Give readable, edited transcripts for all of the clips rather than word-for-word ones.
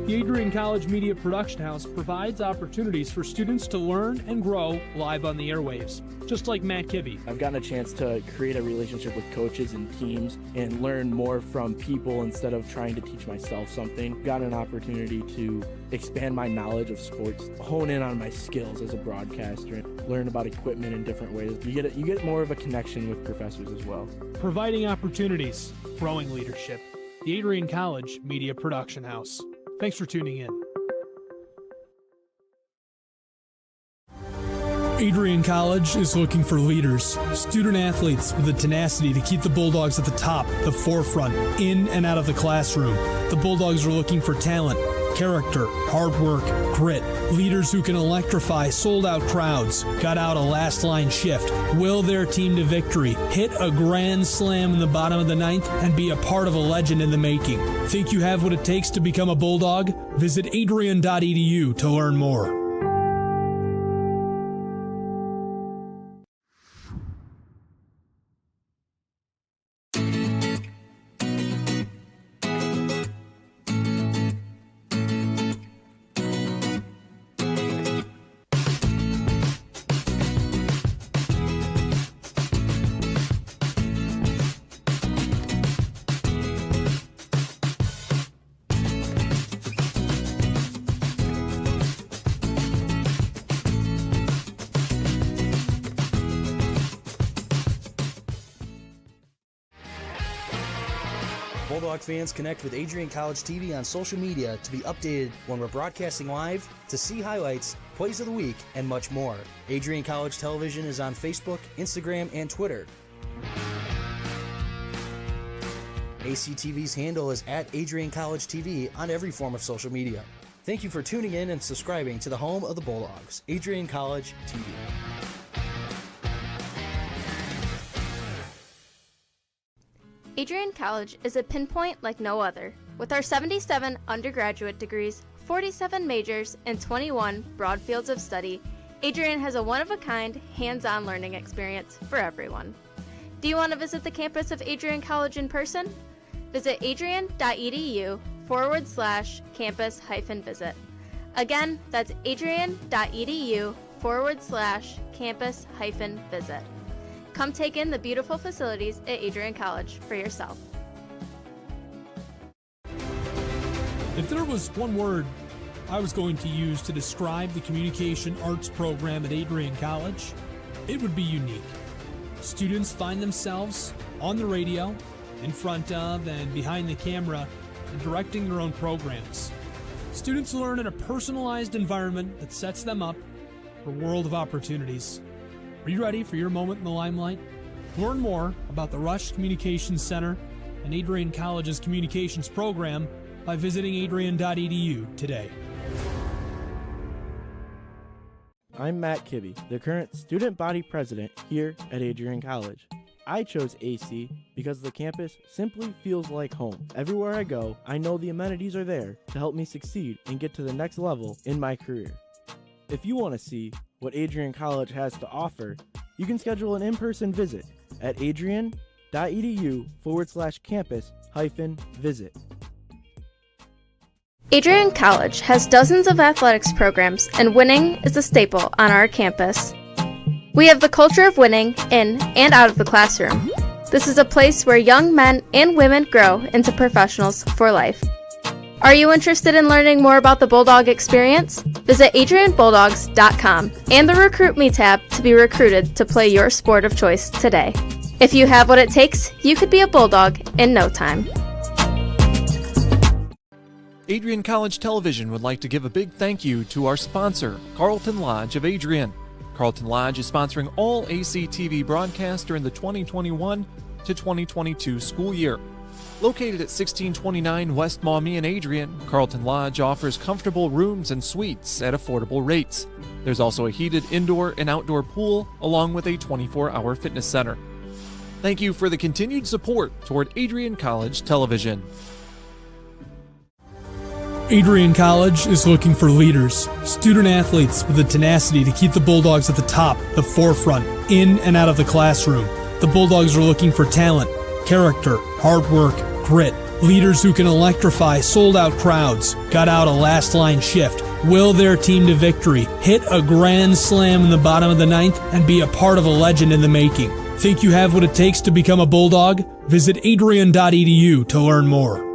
The Adrian College Media Production House provides opportunities for students to learn and grow live on the airwaves, just like Matt Kibbe. I've gotten a chance to create a relationship with coaches and teams and learn more from people instead of trying to teach myself something. Got an opportunity to expand my knowledge of sports, hone in on my skills as a broadcaster, learn about equipment in different ways. You get more of a connection with professors as well. Providing opportunities, growing leadership. The Adrian College Media Production House. Thanks for tuning in. Adrian College is looking for leaders, student athletes with the tenacity to keep the Bulldogs at the top, the forefront, in and out of the classroom. The Bulldogs are looking for talent, character, hard work, grit, leaders who can electrify sold-out crowds, got out a last-line shift, will their team to victory, hit a grand slam in the bottom of the ninth, and be a part of a legend in the making. Think you have what it takes to become a Bulldog? Visit adrian.edu to learn more. Bulldog fans, connect with Adrian College TV on social media to be updated when we're broadcasting live, to see highlights, plays of the week, and much more. Adrian College Television is on Facebook, Instagram, and Twitter. ACTV's handle is at Adrian College TV on every form of social media. Thank you for tuning in and subscribing to the home of the Bulldogs, Adrian College TV. Adrian College is a pinpoint like no other. With our 77 undergraduate degrees, 47 majors, and 21 broad fields of study, Adrian has a one-of-a-kind, hands-on learning experience for everyone. Do you want to visit the campus of Adrian College in person? Visit adrian.edu/campus-visit. Again, that's adrian.edu/campus-visit. Come take in the beautiful facilities at Adrian College for yourself. If there was one word I was going to use to describe the communication arts program at Adrian College, it would be unique. Students find themselves on the radio, in front of and behind the camera, and directing their own programs. Students learn in a personalized environment that sets them up for a world of opportunities. Are you ready for your moment in the limelight? Learn more about the Rush Communications Center and Adrian College's communications program by visiting adrian.edu today. I'm Matt Kibbe, the current student body president here at Adrian College. I chose AC because the campus simply feels like home. Everywhere I go, I know the amenities are there to help me succeed and get to the next level in my career. If you want to see what Adrian College has to offer, you can schedule an in-person visit at adrian.edu/campus-visit. Adrian College has dozens of athletics programs, and winning is a staple on our campus. We have the culture of winning in and out of the classroom. This is a place where young men and women grow into professionals for life. Are you interested in learning more about the Bulldog experience? Visit adrianbulldogs.com and the Recruit Me tab to be recruited to play your sport of choice today. If you have what it takes, you could be a Bulldog in no time. Adrian College Television would like to give a big thank you to our sponsor, Carlton Lodge of Adrian. Carlton Lodge is sponsoring all ACTV broadcasts during the 2021 to 2022 school year. Located at 1629 West Maumee and Adrian, Carlton Lodge offers comfortable rooms and suites at affordable rates. There's also a heated indoor and outdoor pool, along with a 24-hour fitness center. Thank you for the continued support toward Adrian College Television. Adrian College is looking for leaders, student athletes with the tenacity to keep the Bulldogs at the top, the forefront, in and out of the classroom. The Bulldogs are looking for talent, character, hard work, grit, leaders who can electrify sold-out crowds, gut out a last-line shift, will their team to victory, hit a grand slam in the bottom of the ninth, and be a part of a legend in the making. Think you have what it takes to become a Bulldog? Visit adrian.edu to learn more.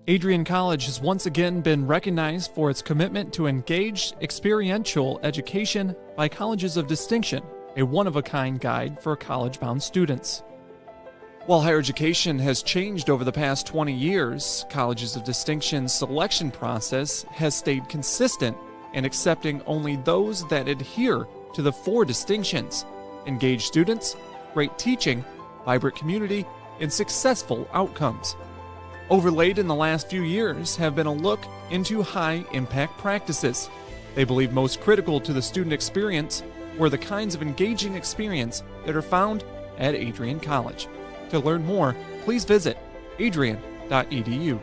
Adrian College has once again been recognized for its commitment to engaged, experiential education by Colleges of Distinction, a one-of-a-kind guide for college-bound students. While higher education has changed over the past 20 years, Colleges of Distinction's selection process has stayed consistent in accepting only those that adhere to the 4 distinctions: engaged students, great teaching, vibrant community, and successful outcomes. Overlaid in the last few years have been a look into high-impact practices. They believe most critical to the student experience were the kinds of engaging experience that are found at Adrian College. To learn more, please visit adrian.edu.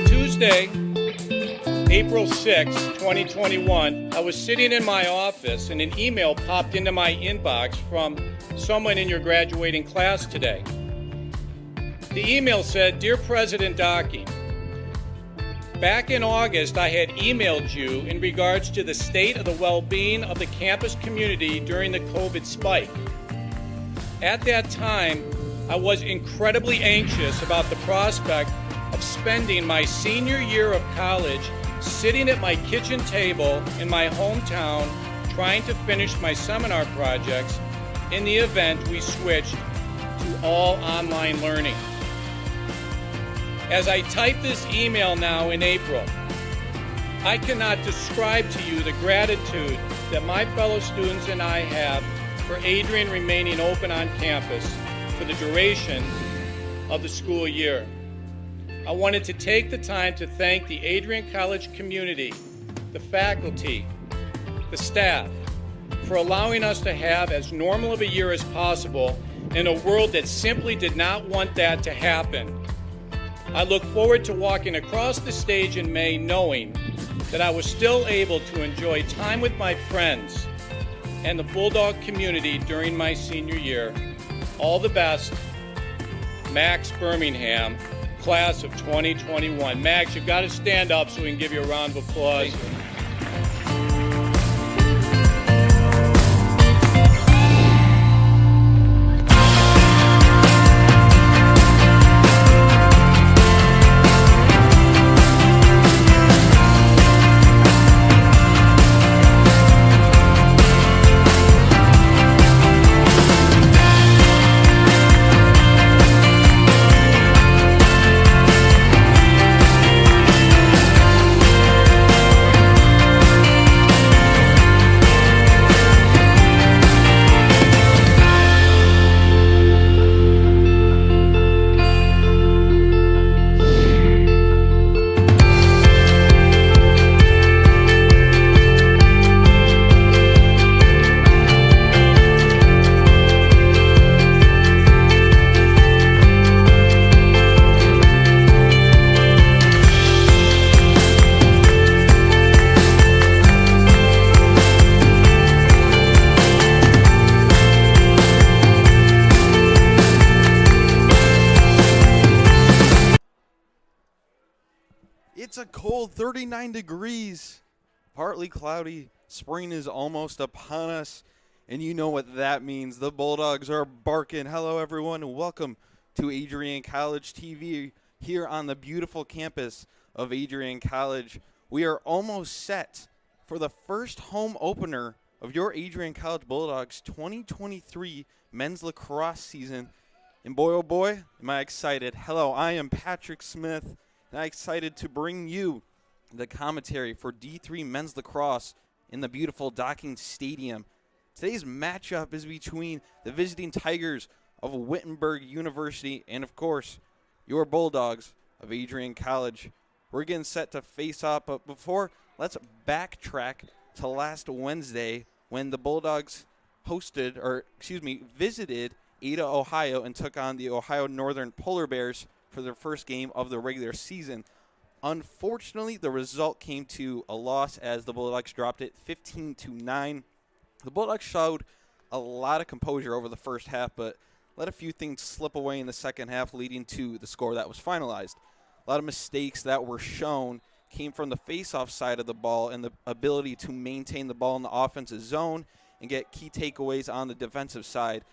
Tuesday, April 6, 2021, I was sitting in my office and an email popped into my inbox from someone in your graduating class today. The email said, "Dear President Docking, back in August I had emailed you in regards to the state of the well-being of the campus community during the COVID spike. At that time, I was incredibly anxious about the prospect of spending my senior year of college sitting at my kitchen table in my hometown trying to finish my seminar projects in the event we switched to all online learning. As I type this email now in April, I cannot describe to you the gratitude that my fellow students and I have for Adrian remaining open on campus for the duration of the school year. I wanted to take the time to thank the Adrian College community, the faculty, the staff, for allowing us to have as normal of a year as possible in a world that simply did not want that to happen. I look forward to walking across the stage in May knowing that I was still able to enjoy time with my friends and the Bulldog community during my senior year. All the best, Max Birmingham, class of 2021. Max, you've got to stand up so we can give you a round of applause. It's a cold 39 degrees, partly cloudy. Spring is almost upon us, and you know what that means. The Bulldogs are barking. Hello, everyone, and welcome to Adrian College TV here on the beautiful campus of Adrian College. We are almost set for the first home opener of your Adrian College Bulldogs 2023 men's lacrosse season. And boy, oh boy, am I excited. Hello, I am Patrick Smith. And I'm excited to bring you the commentary for D3 men's lacrosse in the beautiful Docking Stadium. Today's matchup is between the visiting Tigers of Wittenberg University and, of course, your Bulldogs of Adrian College. We're getting set to face off, but before, let's backtrack to last Wednesday when the Bulldogs visited Ada, Ohio, and took on the Ohio Northern Polar Bears for their first game of the regular season. Unfortunately, the result came to a loss as the Bulldogs dropped it 15-9. The Bulldogs showed a lot of composure over the first half, but let a few things slip away in the second half, leading to the score that was finalized. A lot of mistakes that were shown came from the face-off side of the ball and the ability to maintain the ball in the offensive zone and get key takeaways on the defensive side.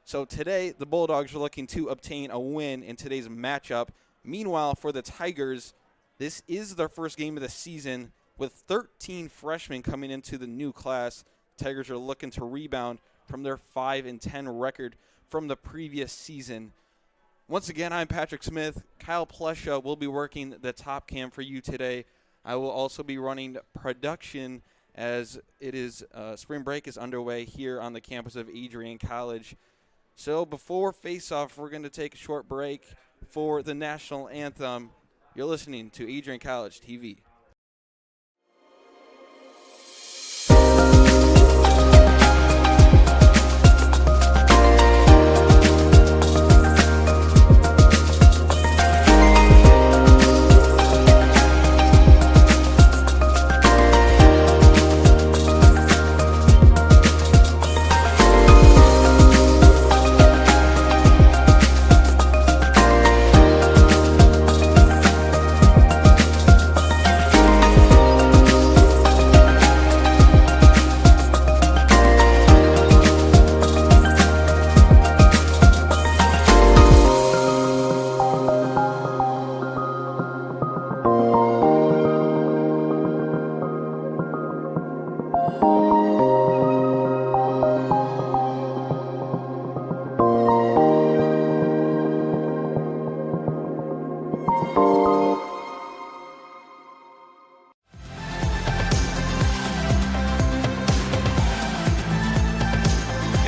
So today, the Bulldogs are looking to obtain a win in today's matchup. Meanwhile, for the Tigers, this is their first game of the season with 13 freshmen coming into the new class. Tigers are looking to rebound from their 5-10 record from the previous season. Once again, I'm Patrick Smith. Kyle Plesha will be working the top cam for you today. I will also be running production as it is spring break is underway here on the campus of Adrian College. So before face-off, we're going to take a short break for the national anthem. You're listening to Adrian College TV.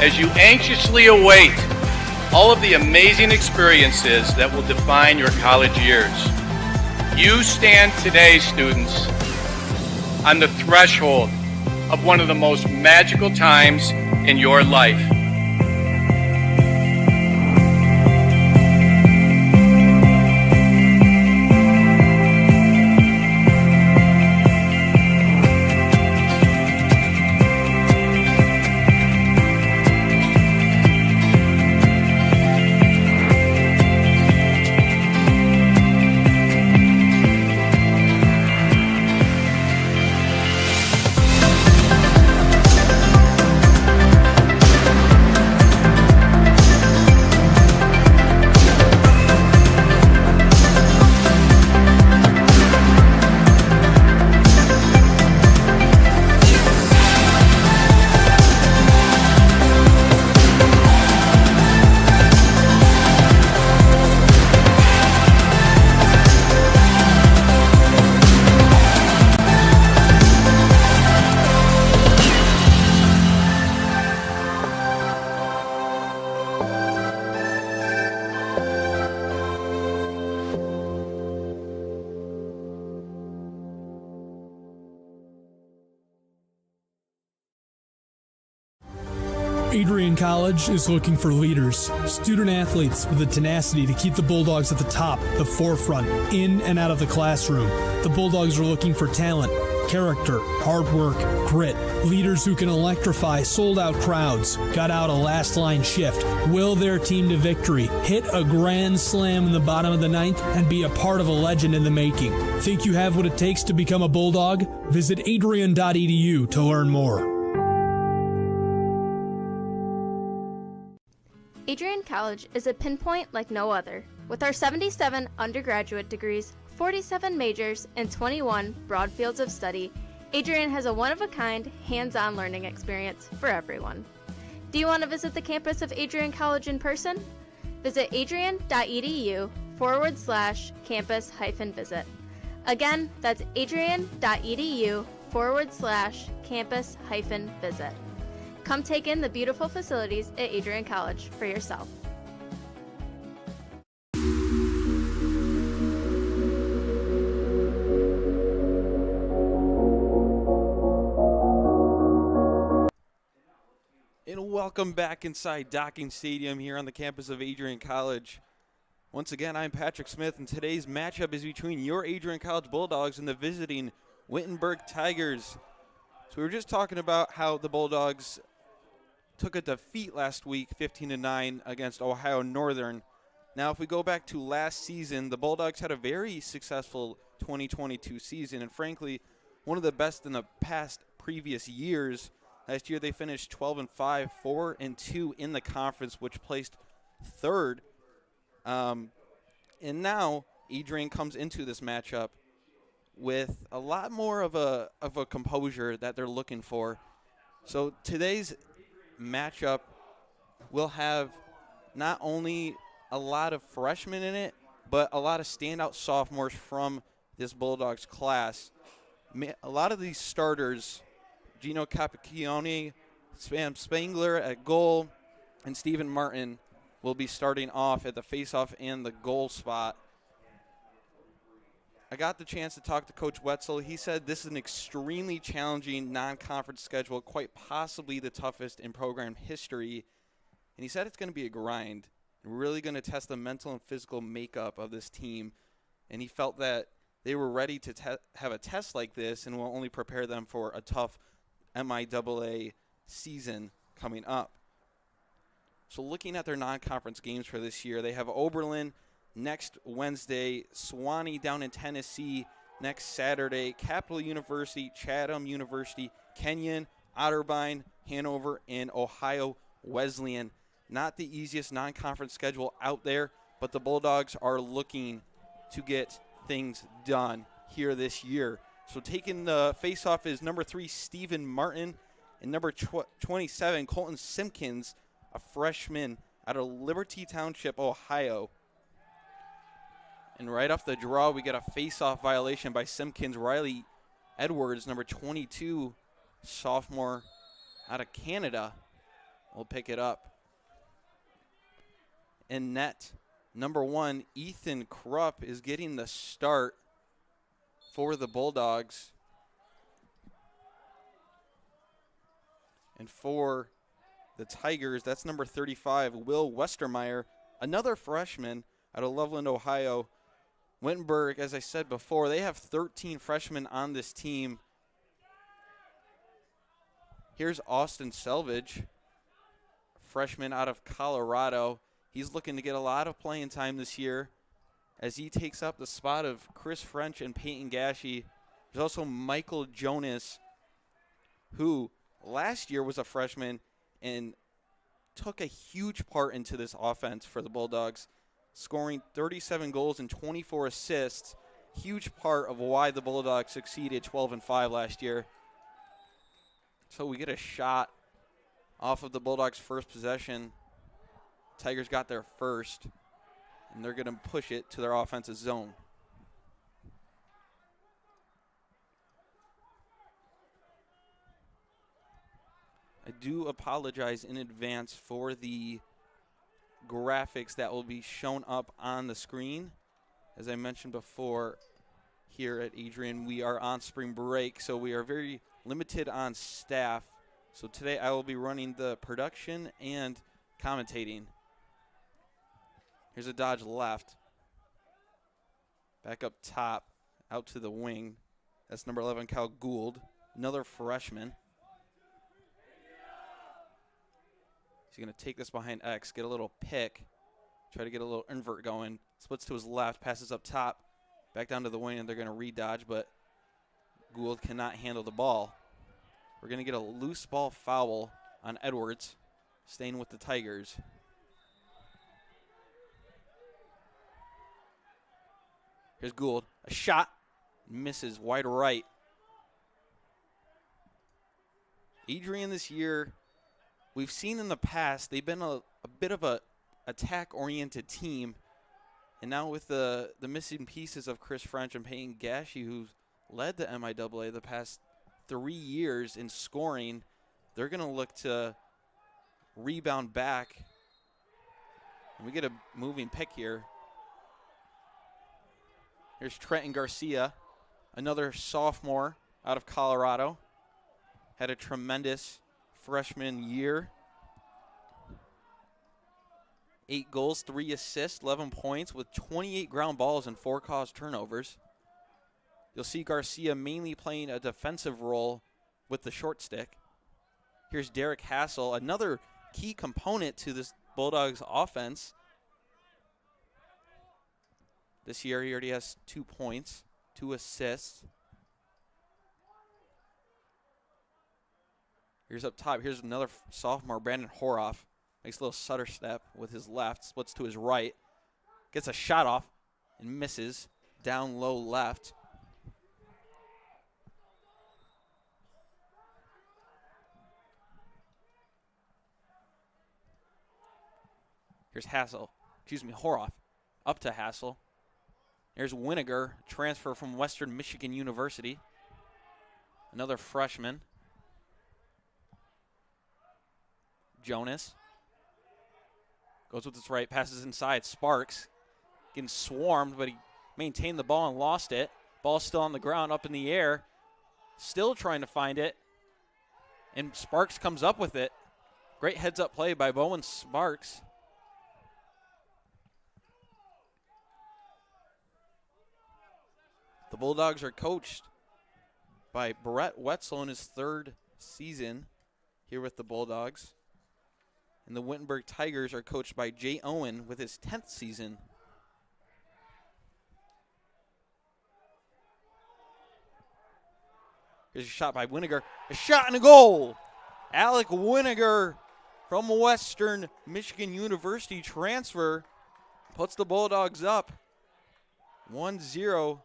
As you anxiously await all of the amazing experiences that will define your college years, you stand today, students, on the threshold of one of the most magical times in your life. Adrian College is looking for leaders, student athletes with the tenacity to keep the Bulldogs at the top, the forefront, in and out of the classroom. The Bulldogs are looking for talent, character, hard work, grit, leaders who can electrify sold-out crowds, got out a last-line shift, will their team to victory, hit a grand slam in the bottom of the ninth, and be a part of a legend in the making. Think you have what it takes to become a Bulldog? Visit adrian.edu to learn more. Adrian College is a pinpoint like no other. With our 77 undergraduate degrees, 47 majors, and 21 broad fields of study, Adrian has a one-of-a-kind, hands-on learning experience for everyone. Do you want to visit the campus of Adrian College in person? Visit adrian.edu/campus-visit. Again, that's adrian.edu/campus-visit. Come take in the beautiful facilities at Adrian College for yourself. And welcome back inside Docking Stadium here on the campus of Adrian College. Once again, I'm Patrick Smith, and today's matchup is between your Adrian College Bulldogs and the visiting Wittenberg Tigers. So we were just talking about how the Bulldogs took a defeat last week, 15-9, against Ohio Northern. Now, if we go back to last season, the Bulldogs had a very successful 2022 season, and frankly, one of the best in the past previous years. Last year, they finished 12-5, 4-2 in the conference, which placed third. And now Adrian comes into this matchup with a lot more of a composure that they're looking for. So today's matchup will have not only a lot of freshmen in it, but a lot of standout sophomores from this Bulldogs class. A lot of these starters, Gino Capicchione, Sam Spangler at goal, and Stephen Martin will be starting off at the faceoff and the goal spot. I got the chance to talk to Coach Wetzel. He said this is an extremely challenging non-conference schedule, quite possibly the toughest in program history. And he said it's going to be a grind, really going to test the mental and physical makeup of this team. And he felt that they were ready to have a test like this and will only prepare them for a tough MIAA season coming up. So looking at their non-conference games for this year, they have Oberlin next Wednesday, Sewanee down in Tennessee next Saturday, Capital University, Chatham University, Kenyon, Otterbein, Hanover, and Ohio Wesleyan. Not the easiest non-conference schedule out there, but the Bulldogs are looking to get things done here this year. So taking the face-off is number 3, Stephen Martin, and number 27, Colton Simpkins, a freshman out of Liberty Township, Ohio. And right off the draw, we get a face-off violation by Simpkins. Riley Edwards, number 22, sophomore out of Canada, will pick it up. In net, number 1, Ethan Krupp is getting the start for the Bulldogs. And for the Tigers, that's number 35, Will Westermeyer, another freshman out of Loveland, Ohio. Wittenberg, as I said before, they have 13 freshmen on this team. Here's Austin Selvage, freshman out of Colorado. He's looking to get a lot of playing time this year as he takes up the spot of Chris French and Peyton Gashi. There's also Michael Jonas, who last year was a freshman and took a huge part into this offense for the Bulldogs, scoring 37 goals and 24 assists. Huge part of why the Bulldogs succeeded 12-5 last year. So we get a shot off of the Bulldogs' first possession. Tigers got there first, and they're going to push it to their offensive zone. I do apologize in advance for the graphics that will be shown up on the screen. As I mentioned before, here at Adrian, we are on spring break, so we are very limited on staff. So today I will be running the production and commentating. Here's a dodge left. Back up top, out to the wing. That's number 11, Kyle Gould, another freshman. He's going to take this behind X, get a little pick, try to get a little invert going. Splits to his left, passes up top, back down to the wing, and they're going to re-dodge, but Gould cannot handle the ball. We're going to get a loose ball foul on Edwards, staying with the Tigers. Here's Gould, a shot, misses wide right. Adrian this year, we've seen in the past, they've been a bit of a attack-oriented team. And now with the missing pieces of Chris French and Peyton Gashi, who's led the MIAA the past 3 years in scoring, they're going to look to rebound back. And we get a moving pick here. Here's Trenton Garcia, another sophomore out of Colorado. Had a tremendous freshman year. 8 goals, 3 assists, 11 points with 28 ground balls and 4 caused turnovers. You'll see Garcia mainly playing a defensive role with the short stick. Here's Derek Hassel, another key component to this Bulldogs offense. This year he already has 2 points, 2 assists. Here's up top. Here's another sophomore, Brandon Horoff. Makes a little stutter step with his left, splits to his right. Gets a shot off and misses. Down low left. Here's Horoff. Up to Hassel. There's Wittenberg, transfer from Western Michigan University. Another freshman. Jonas. Goes with his right, passes inside. Sparks getting swarmed, but he maintained the ball and lost it. Ball's still on the ground, up in the air. Still trying to find it. And Sparks comes up with it. Great heads-up play by Bowen Sparks. The Bulldogs are coached by Brett Wetzel in his 3rd season here with the Bulldogs. And the Wittenberg Tigers are coached by Jay Owen with his 10th season. Here's a shot by Wittenberg. A shot and a goal! Alec Wittenberg from Western Michigan University transfer puts the Bulldogs up 1-0.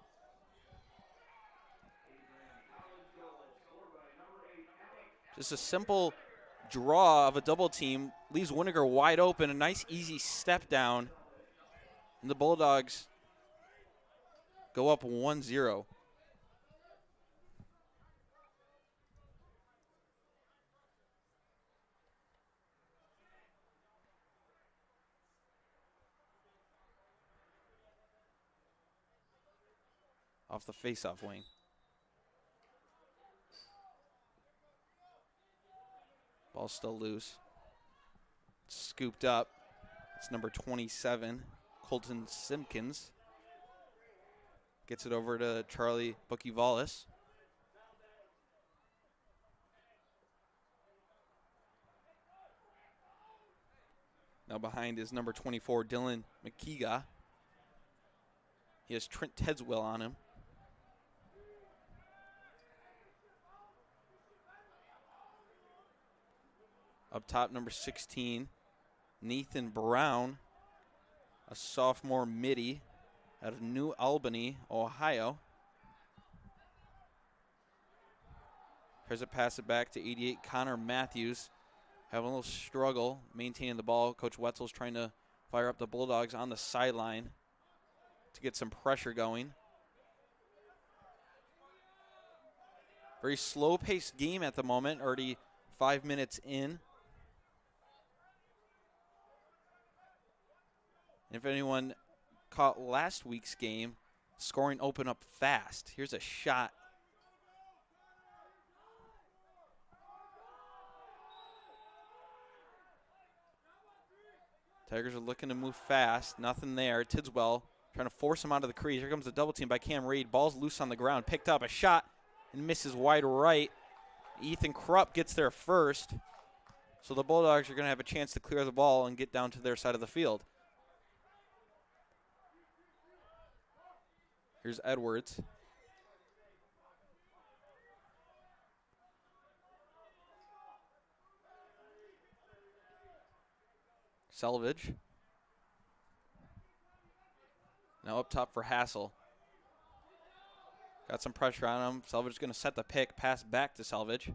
Just a simple draw of a double team leaves Wittenberg wide open. A nice, easy step down. And the Bulldogs go up 1-0. Off the face-off wing. Ball's still loose. Scooped up. It's number 27, Colton Simpkins. Gets it over to Charlie Bukivalis. Now behind is number 24, Dylan McKeega. He has Trent Tedswell on him. Up top, number 16, Nathan Brown, a sophomore midi out of New Albany, Ohio. Tries to pass it back to 88, Connor Matthews. Having a little struggle maintaining the ball. Coach Wetzel's trying to fire up the Bulldogs on the sideline to get some pressure going. Very slow-paced game at the moment, already 5 minutes in. If anyone caught last week's game, scoring opened up fast. Here's a shot. Tigers are looking to move fast. Nothing there. Tidswell trying to force him out of the crease. Here comes the double team by Cam Reed. Ball's loose on the ground. Picked up a shot and misses wide right. Ethan Krupp gets there first. So the Bulldogs are going to have a chance to clear the ball and get down to their side of the field. Here's Edwards. Selvage. Now up top for Hassel. Got some pressure on him. Selvage is going to set the pick, pass back to Selvage.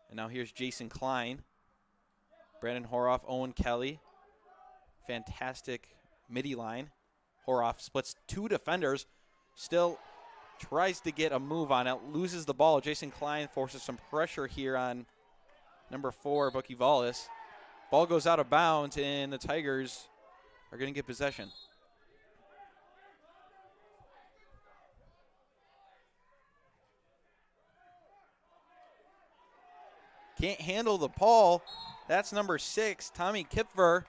And now here's Jason Klein. Brandon Horoff, Owen Kelly. Fantastic midi line. Horoff splits 2 defenders. Still tries to get a move on it. Loses the ball. Jason Klein forces some pressure here on number 4, Bukivalis. Ball goes out of bounds, and the Tigers are going to get possession. Can't handle the ball. That's number 6, Tommy Kipfer.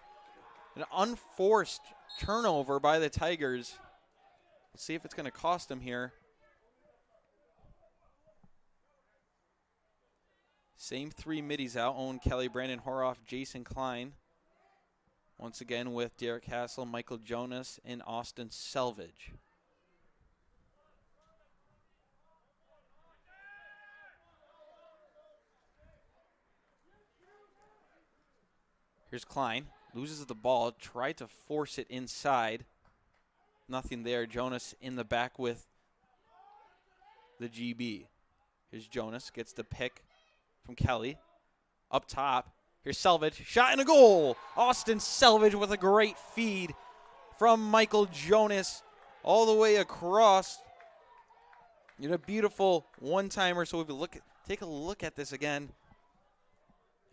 An unforced turnover by the Tigers. Let's see if it's going to cost them here. Same 3 middies out. Owen Kelly, Brandon Horoff, Jason Klein. Once again with Derek Hassel, Michael Jonas, and Austin Selvage. Here's Klein. Loses the ball. Tried to force it inside. Nothing there. Jonas in the back with the GB. Here's Jonas. Gets the pick from Kelly. Up top. Here's Selvage. Shot and a goal. Austin Selvage with a great feed from Michael Jonas all the way across. You know, a beautiful one-timer. So if we take a look at this again.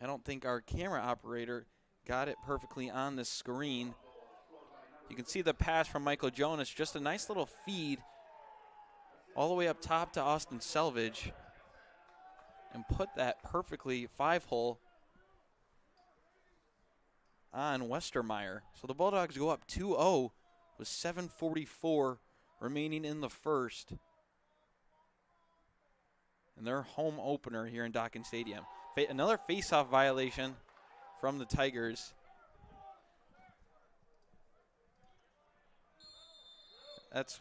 I don't think our camera operator got it perfectly on the screen. You can see the pass from Michael Jonas. Just a nice little feed all the way up top to Austin Selvage. And put that perfectly 5-hole on Westermeyer. So the Bulldogs go up 2-0 with 7:44 remaining in the first. And their home opener here in Dokken Stadium. Another face-off violation from the Tigers. That's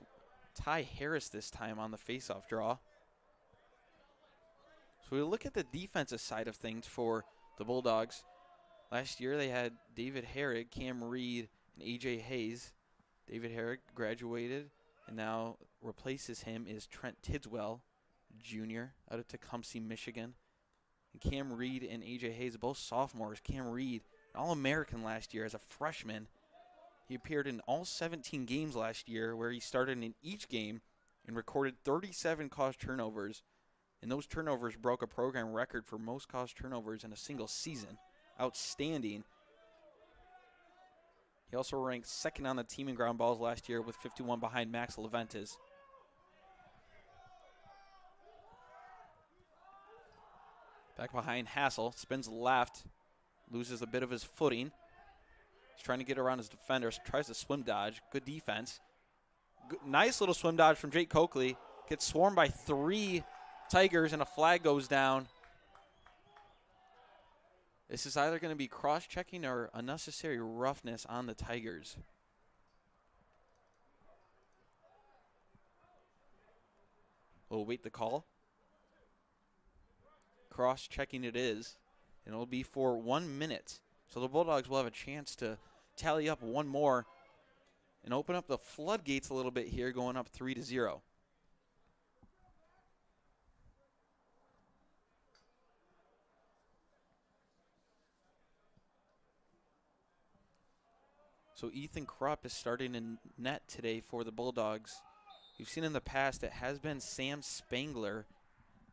Ty Harris this time on the face-off draw. So we look at the defensive side of things for the Bulldogs. Last year they had David Herrig, Cam Reed, and A.J. Hayes. David Herrig graduated, and now replaces him is Trent Tidswell, Jr., out of Tecumseh, Michigan. And Cam Reed and A.J. Hayes, both sophomores. Cam Reed, an All-American last year as a freshman. He appeared in all 17 games last year, where he started in each game and recorded 37 caused turnovers. And those turnovers broke a program record for most caused turnovers in a single season. Outstanding. He also ranked second on the team in ground balls last year with 51 behind Max Leventis. Back behind Hassel, spins left, loses a bit of his footing. He's trying to get around his defenders, tries to swim dodge. Good defense. Nice little swim dodge from Jake Coakley. Gets swarmed by 3 Tigers and a flag goes down. This is either going to be cross-checking or unnecessary roughness on the Tigers. We'll wait the call. Cross-checking it is, and it'll be for 1 minute. So the Bulldogs will have a chance to tally up one more and open up the floodgates a little bit here, going up 3-0. So Ethan Krupp is starting in net today for the Bulldogs. You've seen in the past it has been Sam Spangler,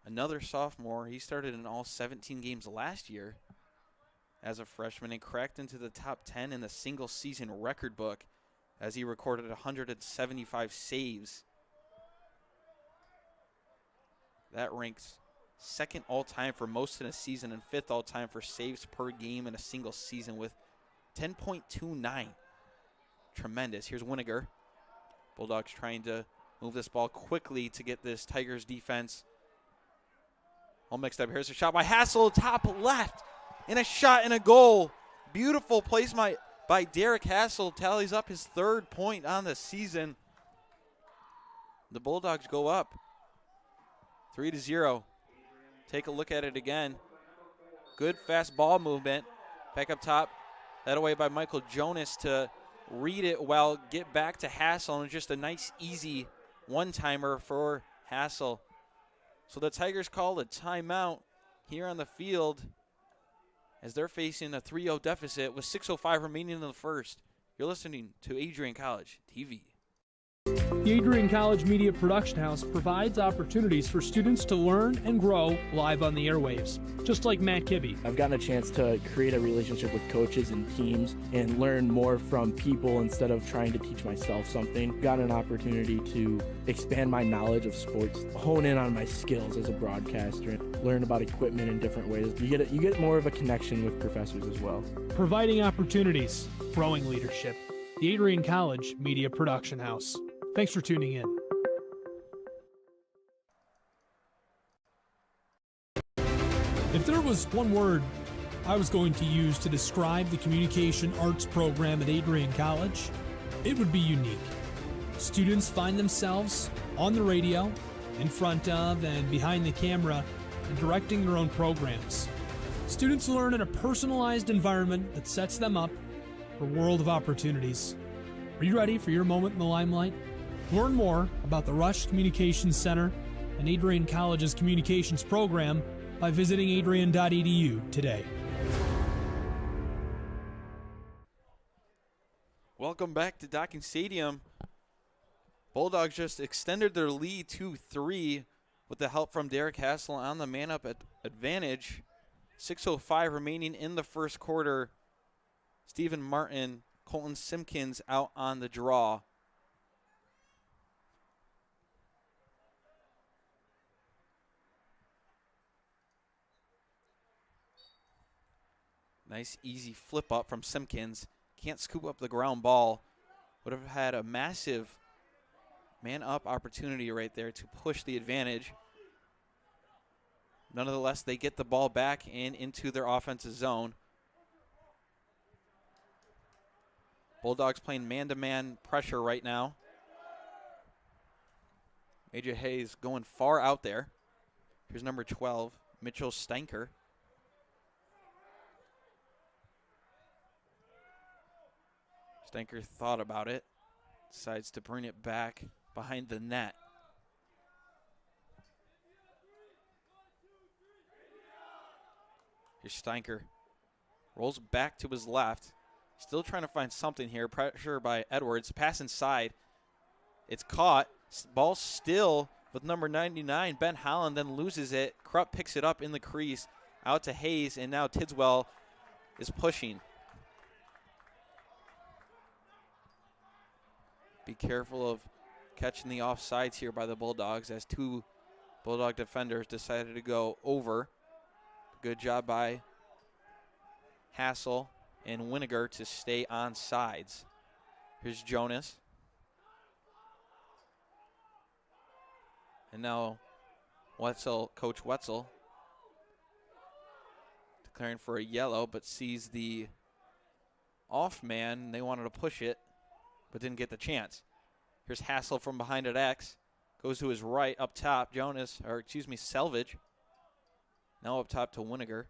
another sophomore. He started in all 17 games last year as a freshman and cracked into the top 10 in the single season record book as he recorded 175 saves. That ranks second all-time for most in a season and 5th all-time for saves per game in a single season with 10.29. Tremendous. Here's Winiger. Bulldogs trying to move this ball quickly to get this Tigers defense all mixed up. Here's a shot by Hassel, top left, and a shot and a goal. Beautiful placement by Derek Hassel. Tallies up his 3rd point on the season. The Bulldogs go up 3-0. Take a look at it again. Good fast ball movement. Back up top. That away by Michael Jonas to read it well, get back to Hassel, and just a nice, easy one-timer for Hassel. So the Tigers call a timeout here on the field as they're facing a 3-0 deficit with 6:05 remaining in the first. You're listening to Adrian College TV. The Adrian College Media Production House provides opportunities for students to learn and grow live on the airwaves, just like Matt Kibbe. I've gotten a chance to create a relationship with coaches and teams and learn more from people instead of trying to teach myself something. Got an opportunity to expand my knowledge of sports, hone in on my skills as a broadcaster, and learn about equipment in different ways. You get more of a connection with professors as well. Providing opportunities, growing leadership. The Adrian College Media Production House. Thanks for tuning in. If there was one word I was going to use to describe the communication arts program at Adrian College, it would be unique. Students find themselves on the radio, in front of and behind the camera, and directing their own programs. Students learn in a personalized environment that sets them up for a world of opportunities. Are you ready for your moment in the limelight? Learn more about the Rush Communications Center and Adrian College's communications program by visiting adrian.edu today. Welcome back to Docking Stadium. Bulldogs just extended their lead to 3 with the help from Derek Hassel on the man-up advantage. 6:05 remaining in the first quarter. Stephen Martin, Colton Simpkins out on the draw. Nice easy flip up from Simpkins. Can't scoop up the ground ball. Would have had a massive man-up opportunity right there to push the advantage. Nonetheless, they get the ball back and into their offensive zone. Bulldogs playing man-to-man pressure right now. AJ Hayes going far out there. Here's number 12, Mitchell Steinker. Steinker thought about it, decides to bring it back behind the net. Here's Steinker. Rolls back to his left. Still trying to find something here. Pressure by Edwards. Pass inside. It's caught. Ball still with number 99. Ben Holland then loses it. Krupp picks it up in the crease. Out to Hayes, and now Tidswell is pushing. Be careful of catching the offsides here by the Bulldogs as 2 Bulldog defenders decided to go over. Good job by Hassel and Winiger to stay on sides. Here's Jonas. And now Wetzel, Coach Wetzel, declaring for a yellow, but sees the off man. They wanted to push it, but didn't get the chance. Here's Hassel from behind at X. Goes to his right, up top, Selvage. Now up top to Winiger.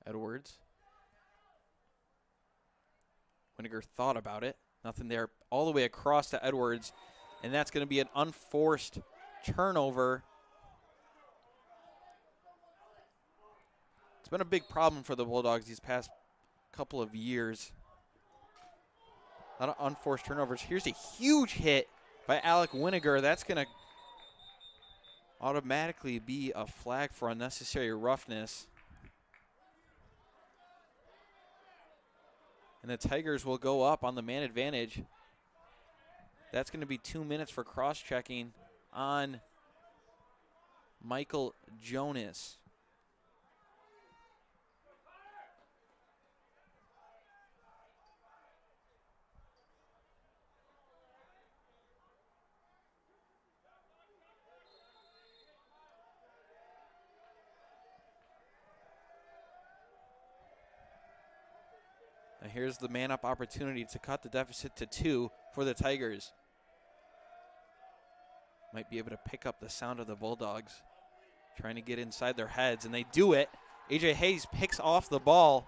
Edwards. Winiger thought about it. Nothing there. All the way across to Edwards. And that's going to be an unforced turnover. It's been a big problem for the Bulldogs these past couple of years. A lot of unforced turnovers. Here's a huge hit by Alec Winiger. That's going to automatically be a flag for unnecessary roughness. And the Tigers will go up on the man advantage. That's going to be 2 minutes for cross-checking on Michael Jonas. Now here's the man-up opportunity to cut the deficit to 2 for the Tigers. Might be able to pick up the sound of the Bulldogs trying to get inside their heads, and they do it. AJ Hayes picks off the ball.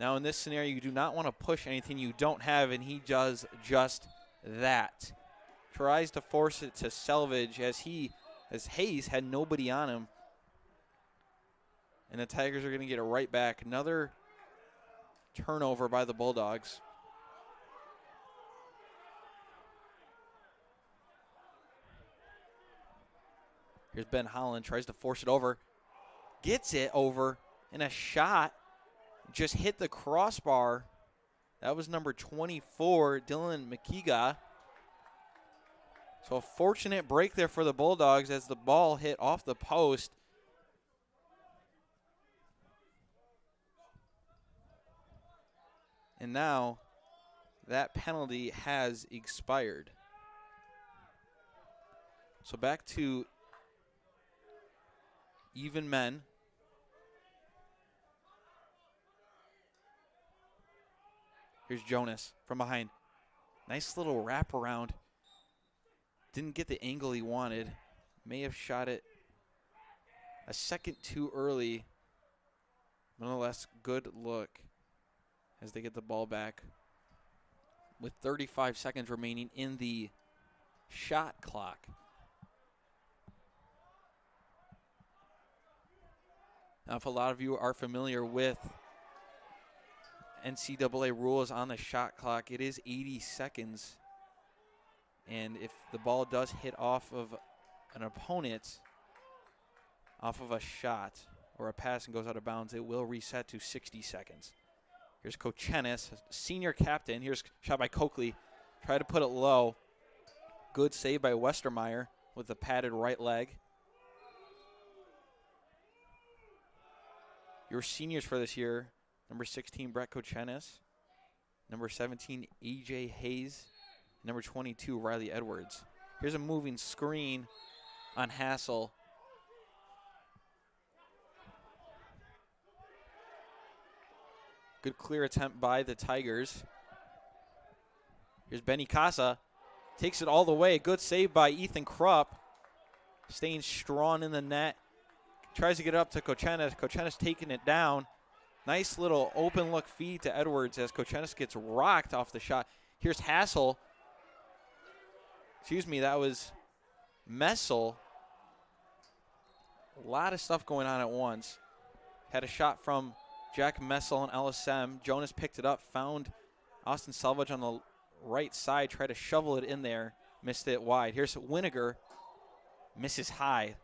Now in this scenario, you do not want to push anything you don't have, and he does just that. Tries to force it to Selvage as Hayes had nobody on him. And the Tigers are going to get it right back. Another turnover by the Bulldogs. Here's Ben Holland, tries to force it over. Gets it over, and a shot just hit the crossbar. That was number 24, Dylan McKeega. So a fortunate break there for the Bulldogs as the ball hit off the post. And now that penalty has expired. So back to even men. Here's Jonas from behind. Nice little wraparound. Didn't get the angle he wanted. May have shot it a second too early. Nonetheless, good look as they get the ball back with 35 seconds remaining in the shot clock. Now, if a lot of you are familiar with NCAA rules on the shot clock, it is 80 seconds. And if the ball does hit off of an opponent, off of a shot or a pass and goes out of bounds, it will reset to 60 seconds. Here's Kochenis, senior captain. Here's a shot by Coakley. Try to put it low. Good save by Westermeyer with the padded right leg. Your seniors for this year, number 16, Brett Kochenis. Number 17, E.J. Hayes. Number 22, Riley Edwards. Here's a moving screen on Hassel. Good clear attempt by the Tigers. Here's Benny Casa. Takes it all the way. Good save by Ethan Krupp. Staying strong in the net. Tries to get it up to Kochenis. Kochenis taking it down. Nice little open look feed to Edwards as Kochenis gets rocked off the shot. Here's Hassel. Excuse me, that was Messel. A lot of stuff going on at once. Had a shot from Jack Messel and LSM. Jonas picked it up, found Austin Selvage on the right side, tried to shovel it in there, missed it wide. Here's Winiger, misses high.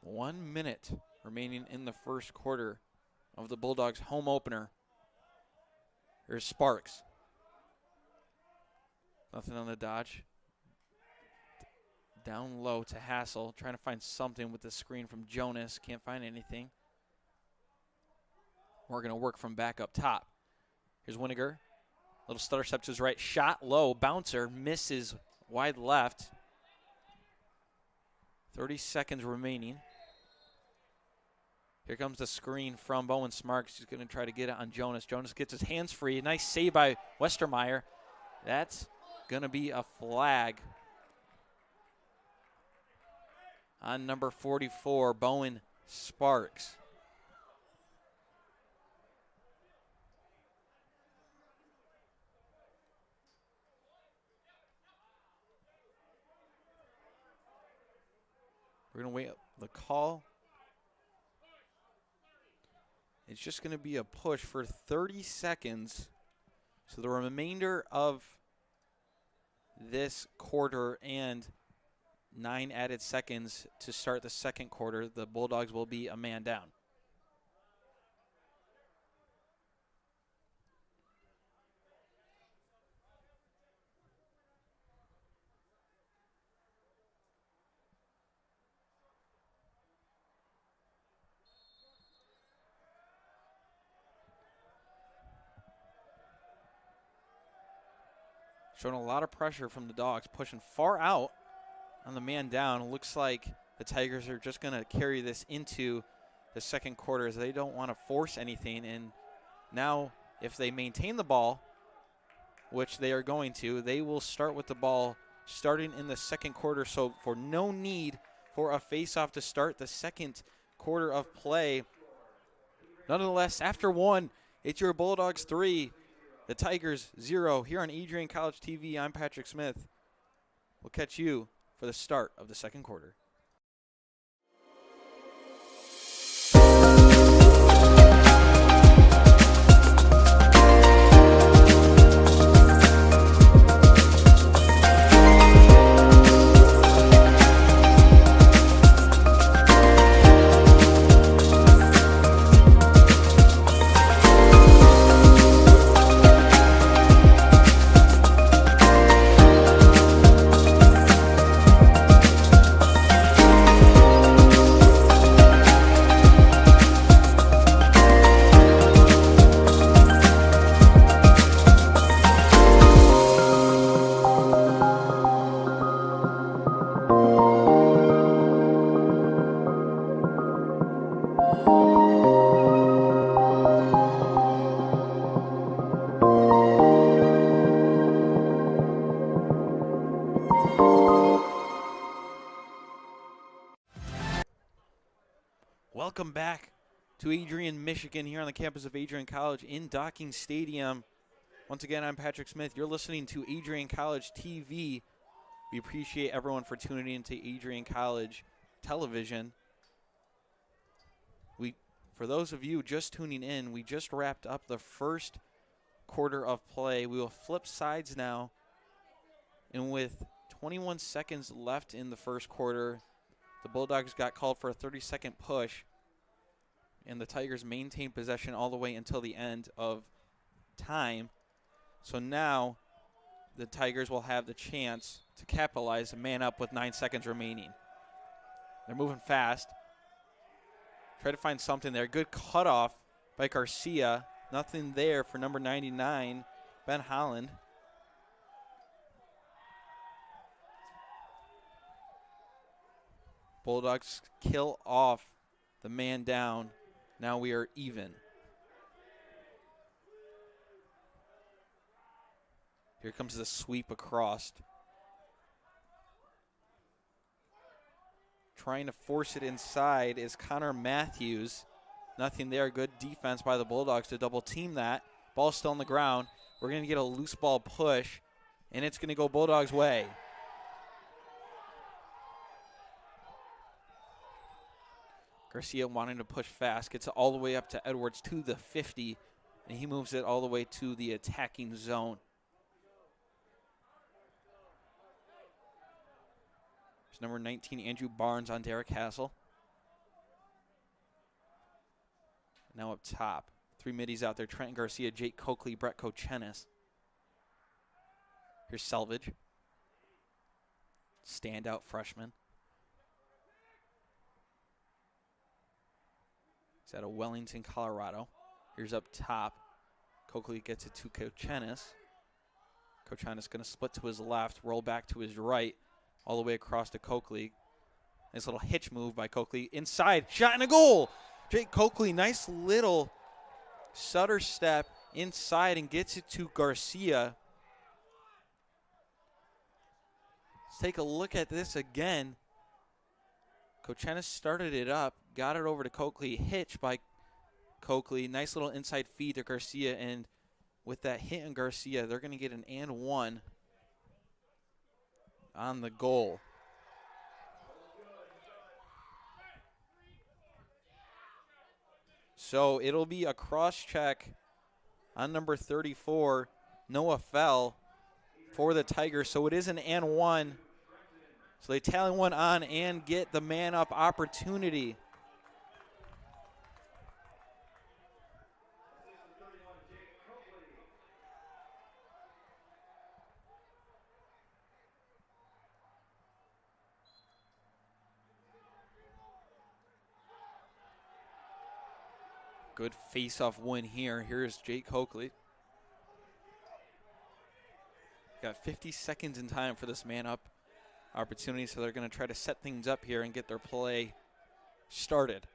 One minute remaining in the first quarter of the Bulldogs' home opener. Here's Sparks. Nothing on the dodge. Down low to Hassel, trying to find something with the screen from Jonas. Can't find anything. We're going to work from back up top. Here's Winiger. Little stutter step to his right. Shot low. Bouncer misses wide left. 30 seconds remaining. Here comes the screen from Bowen Smarks. He's going to try to get it on Jonas. Jonas gets his hands free. Nice save by Westermeyer. That's going to be a flag on number 44, Bowen Sparks. We're going to wait the call. It's just going to be a push for 30 seconds. So the remainder of this quarter and 9 added seconds to start the second quarter, the Bulldogs will be a man down. Showing a lot of pressure from the Dogs, pushing far out on the man down. It looks like the Tigers are just going to carry this into the second quarter as they don't want to force anything. And now if they maintain the ball, which they are going to, they will start with the ball starting in the second quarter. So for no need for a face-off to start the second quarter of play. Nonetheless, after one, it's your Bulldogs 3. The Tigers 0 here on Adrian College TV. I'm Patrick Smith. We'll catch you for the start of the second quarter. Welcome back to Adrian, Michigan, here on the campus of Adrian College in Docking Stadium. Once again, I'm Patrick Smith. You're listening to Adrian College TV. We appreciate everyone for tuning into Adrian College Television. For those of you just tuning in, we just wrapped up the first quarter of play. We will flip sides now. And with 21 seconds left in the first quarter, the Bulldogs got called for a 30-second push. And the Tigers maintained possession all the way until the end of time. So now the Tigers will have the chance to capitalize and man up with 9 seconds remaining. They're moving fast. Try to find something there. Good cutoff by Garcia. Nothing there for number 99, Ben Holland. Bulldogs kill off the man down. Now we are even. Here comes the sweep across. Trying to force it inside is Connor Matthews. Nothing there. Good defense by the Bulldogs to double team that. Ball still on the ground. We're going to get a loose ball push, and it's going to go Bulldogs' way. Garcia wanting to push fast, gets it all the way up to Edwards to the 50, and he moves it all the way to the attacking zone. There's number 19, Andrew Barnes on Derek Hassel. Now up top, 3 middies out there, Trenton Garcia, Jake Coakley, Brett Kochenis. Here's Selvage. Standout freshman. He's out of Wellington, Colorado. Here's up top. Coakley gets it to Kochenis. Kochenis going to split to his left, roll back to his right, all the way across to Coakley. Nice little hitch move by Coakley. Inside, shot and a goal. Jake Coakley, nice little stutter step inside and gets it to Garcia. Let's take a look at this again. Kochenis started it up, got it over to Coakley, hitch by Coakley. Nice little inside feed to Garcia, and with that hit on Garcia, they're going to get an and one on the goal. So it'll be a cross check on number 34, Noah Fell, for the Tigers. So it is an and one. So they tally one on and get the man up opportunity. Good face-off win here. Here's Jake Coakley. Got 50 seconds in time for this man up opportunity, so they're going to try to set things up here and get their play started.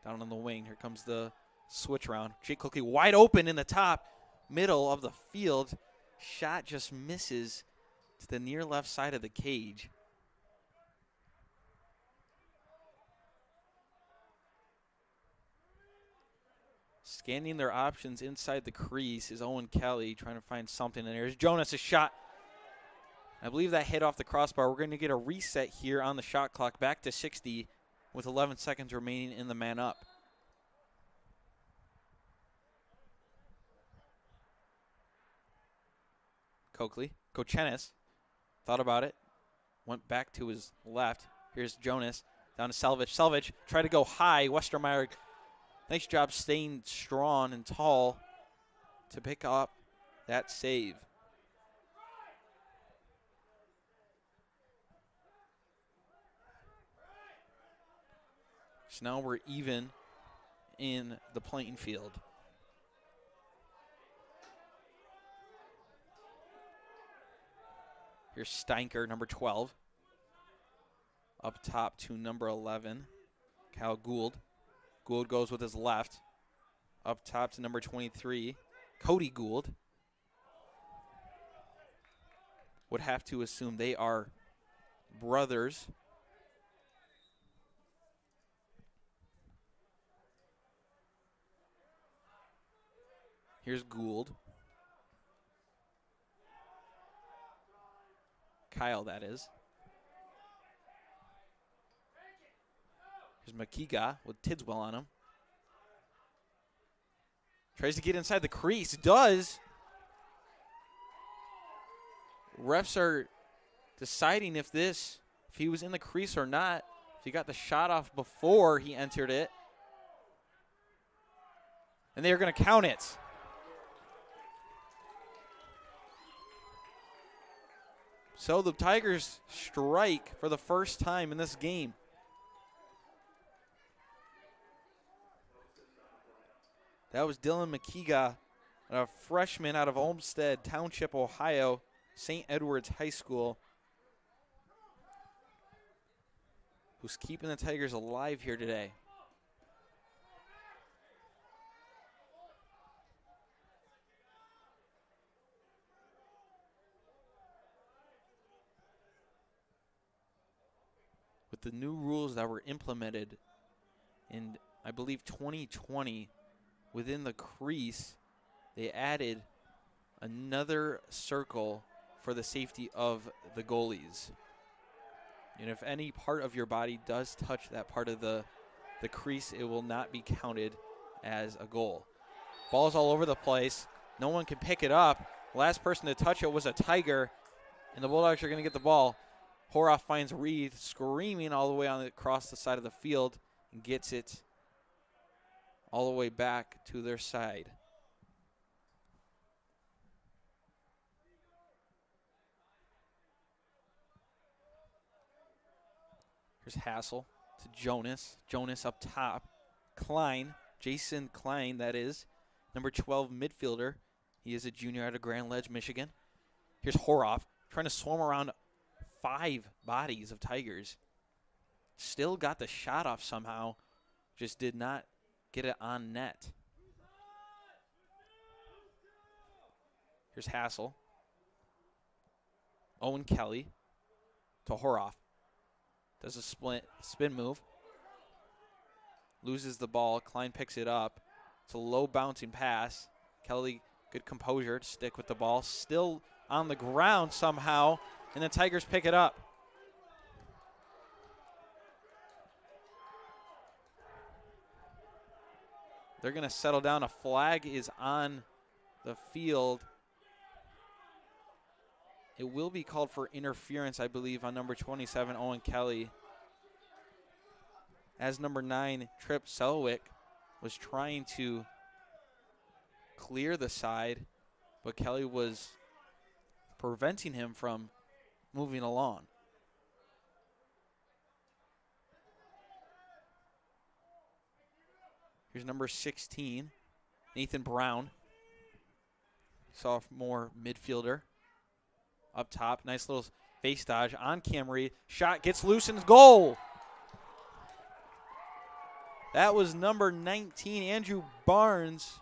Down on the wing, here comes the switch round. Jake Coakley wide open in the top middle of the field. Shot just misses to the near left side of the cage. Scanning their options inside the crease is Owen Kelly trying to find something. And there's Jonas' shot. I believe that hit off the crossbar. We're going to get a reset here on the shot clock, back to 60 with 11 seconds remaining in the man up. Coakley, Kochenis, thought about it, went back to his left. Here's Jonas, down to Selvage. Selvage tried to go high. Westermeyer, nice job staying strong and tall to pick up that save. So now we're even in the playing field. Here's Steinker, number 12. Up top to number 11, Kyle Gould. Gould goes with his left. Up top to number 23, Cody Gould. Would have to assume they are brothers. Here's Gould. Kyle, that is. Here's Makiga with Tidswell on him. Tries to get inside the crease. Does. Refs are deciding if he was in the crease or not. If he got the shot off before he entered it. And they are going to count it. So the Tigers strike for the first time in this game. That was Dylan Makiga, a freshman out of Olmsted Township, Ohio, St. Edward's High School, who's keeping the Tigers alive here today. With the new rules that were implemented in, I believe, 2020, within the crease, they added another circle for the safety of the goalies. And if any part of your body does touch that part of the crease, it will not be counted as a goal. Ball's all over the place. No one can pick it up. Last person to touch it was a Tiger, and the Bulldogs are going to get the ball. Horoff finds Reed screaming all the way across the side of the field and gets it all the way back to their side. Here's Hassel to Jonas. Jonas up top. Klein, Jason Klein, that is, number 12 midfielder. He is a junior out of Grand Ledge, Michigan. Here's Horoff trying to swarm around 5 bodies of Tigers. Still got the shot off somehow. Just did not get it on net. Here's Hassel. Owen Kelly to Horoff. Does a spin move. Loses the ball. Klein picks it up. It's a low bouncing pass. Kelly, good composure to stick with the ball. Still on the ground somehow. And the Tigers pick it up. They're going to settle down. A flag is on the field. It will be called for interference, I believe, on number 27, Owen Kelly. As number 9, Tripp Selwick was trying to clear the side, but Kelly was preventing him from moving along. Here's number 16, Nathan Brown, sophomore midfielder. Up top, nice little face dodge on Cam Reed. Shot gets loose and goal. That was number 19, Andrew Barnes.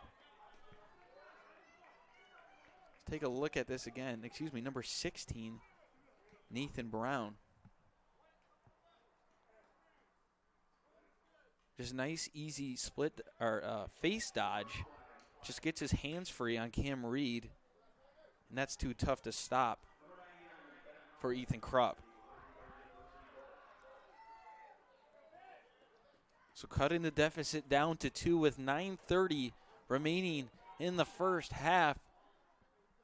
Let's take a look at this again. Excuse me, number 16, Nathan Brown. Just nice, easy split or face dodge. Just gets his hands free on Cam Reed, and that's too tough to stop for Ethan Krupp. So cutting the deficit down to 2 with 9:30 remaining in the first half.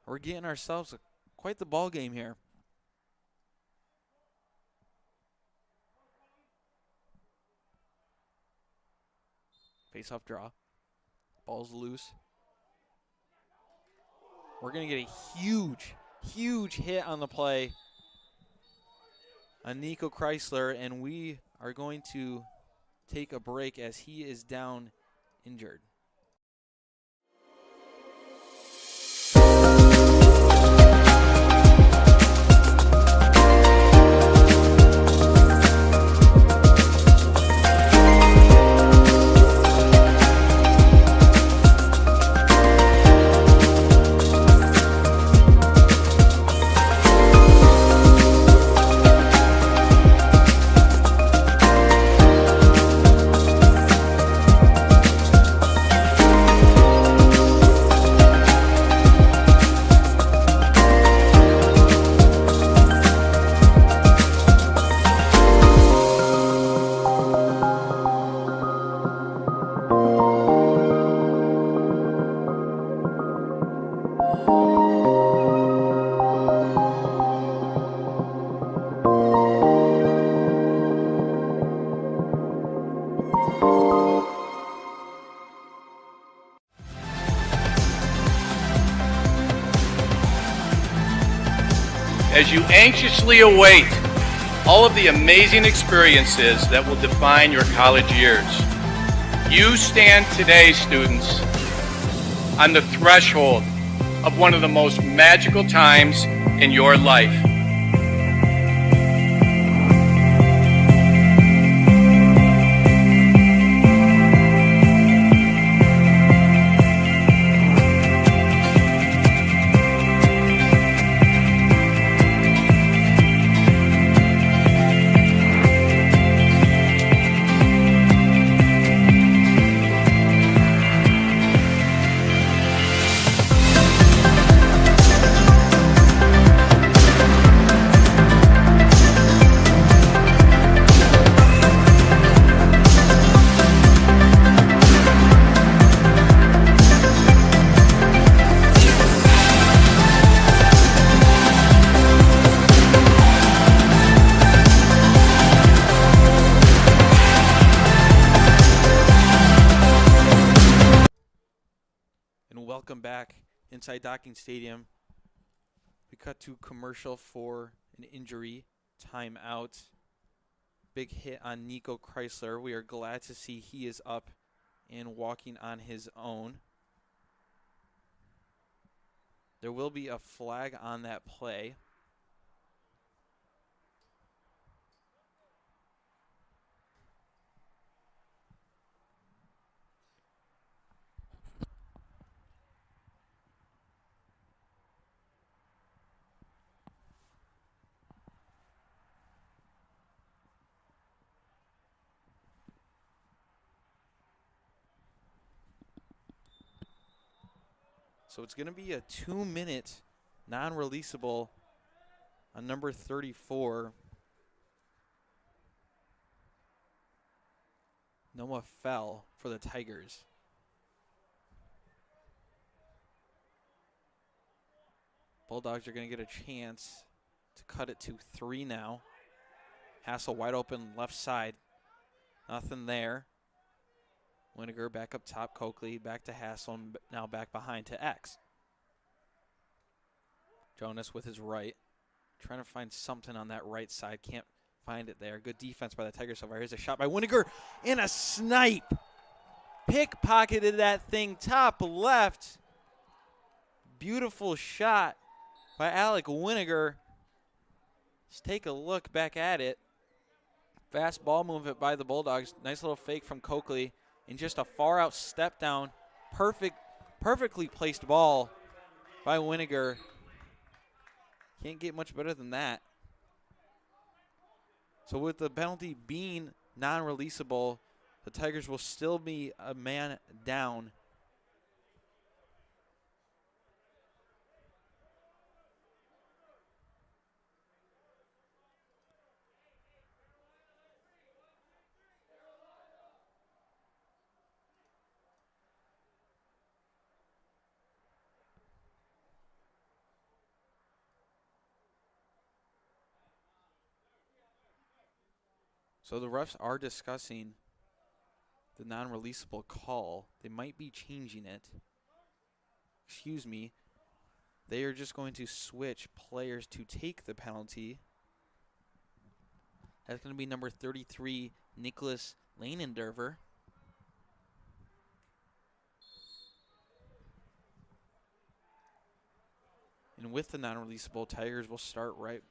We're getting ourselves quite the ball game here. Face-off draw. Ball's loose. We're going to get a huge, huge hit on the play on Nico Chrysler, and we are going to take a break as he is down injured. as you anxiously await all of the amazing experiences that will define your college years. You stand today, students, on the threshold of one of the most magical times in your life. Welcome back inside Docking Stadium. We cut to commercial for an injury timeout. Big hit on Nico Chrysler. We are glad to see he is up and walking on his own. There will be a flag on that play. So it's going to be a 2-minute non-releasable on number 34. Noah fell for the Tigers. Bulldogs are going to get a chance to cut it to 3 now. Hassel wide open left side. Nothing there. Wittenberg back up top, Coakley back to Hassel, and now back behind to X. Jonas with his right. Trying to find something on that right side. Can't find it there. Good defense by the Tigers so far. Here's a shot by Wittenberg and a snipe. Pickpocketed that thing top left. Beautiful shot by Alec Wittenberg. Let's take a look back at it. Fast ball movement by the Bulldogs. Nice little fake from Coakley. And just a far out step down. Perfectly placed ball by Wittenberg. Can't get much better than that. So with the penalty being non-releasable, the Tigers will still be a man down. So the refs are discussing the non-releasable call. They might be changing it. Excuse me. They are just going to switch players to take the penalty. That's going to be number 33, Nicholas Lanenderver. And with the non-releasable, Tigers will start right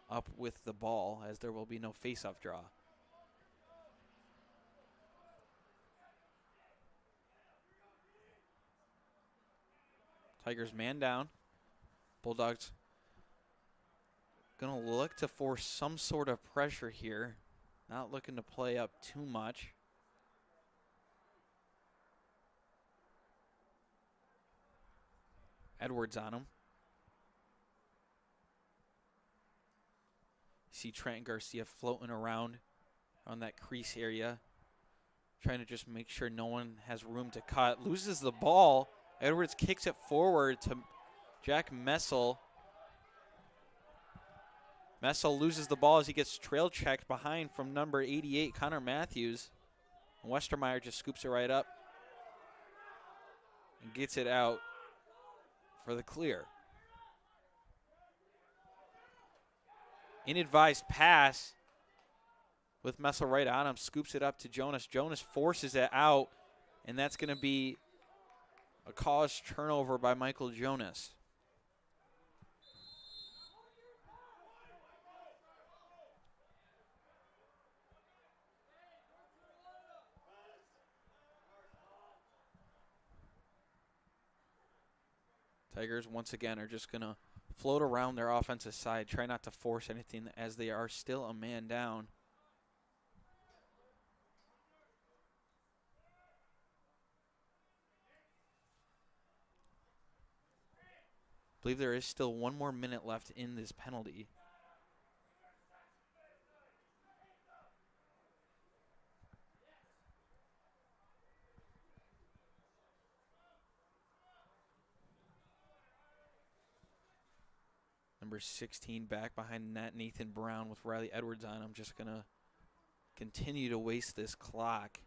up with the ball as there will be no face-off draw. Tigers man down. Bulldogs going to look to force some sort of pressure here. Not looking to play up too much. Edwards on him. See Trent Garcia floating around on that crease area. Trying to just make sure no one has room to cut. Loses the ball. Edwards kicks it forward to Jack Messel. Messel loses the ball as he gets trail checked behind from number 88, Connor Matthews. And Westermeyer just scoops it right up and gets it out for the clear. Inadvised pass with Messel right on him. Scoops it up to Jonas. Jonas forces it out, and that's going to be a caused turnover by Michael Jonas. Tigers, once again, are just going to float around their offensive side, try not to force anything as they are still a man down. I believe there is still 1 more minute left in this penalty. Number 16 back behind net, Nathan Brown with Riley Edwards on. I'm just going to continue to waste this clock.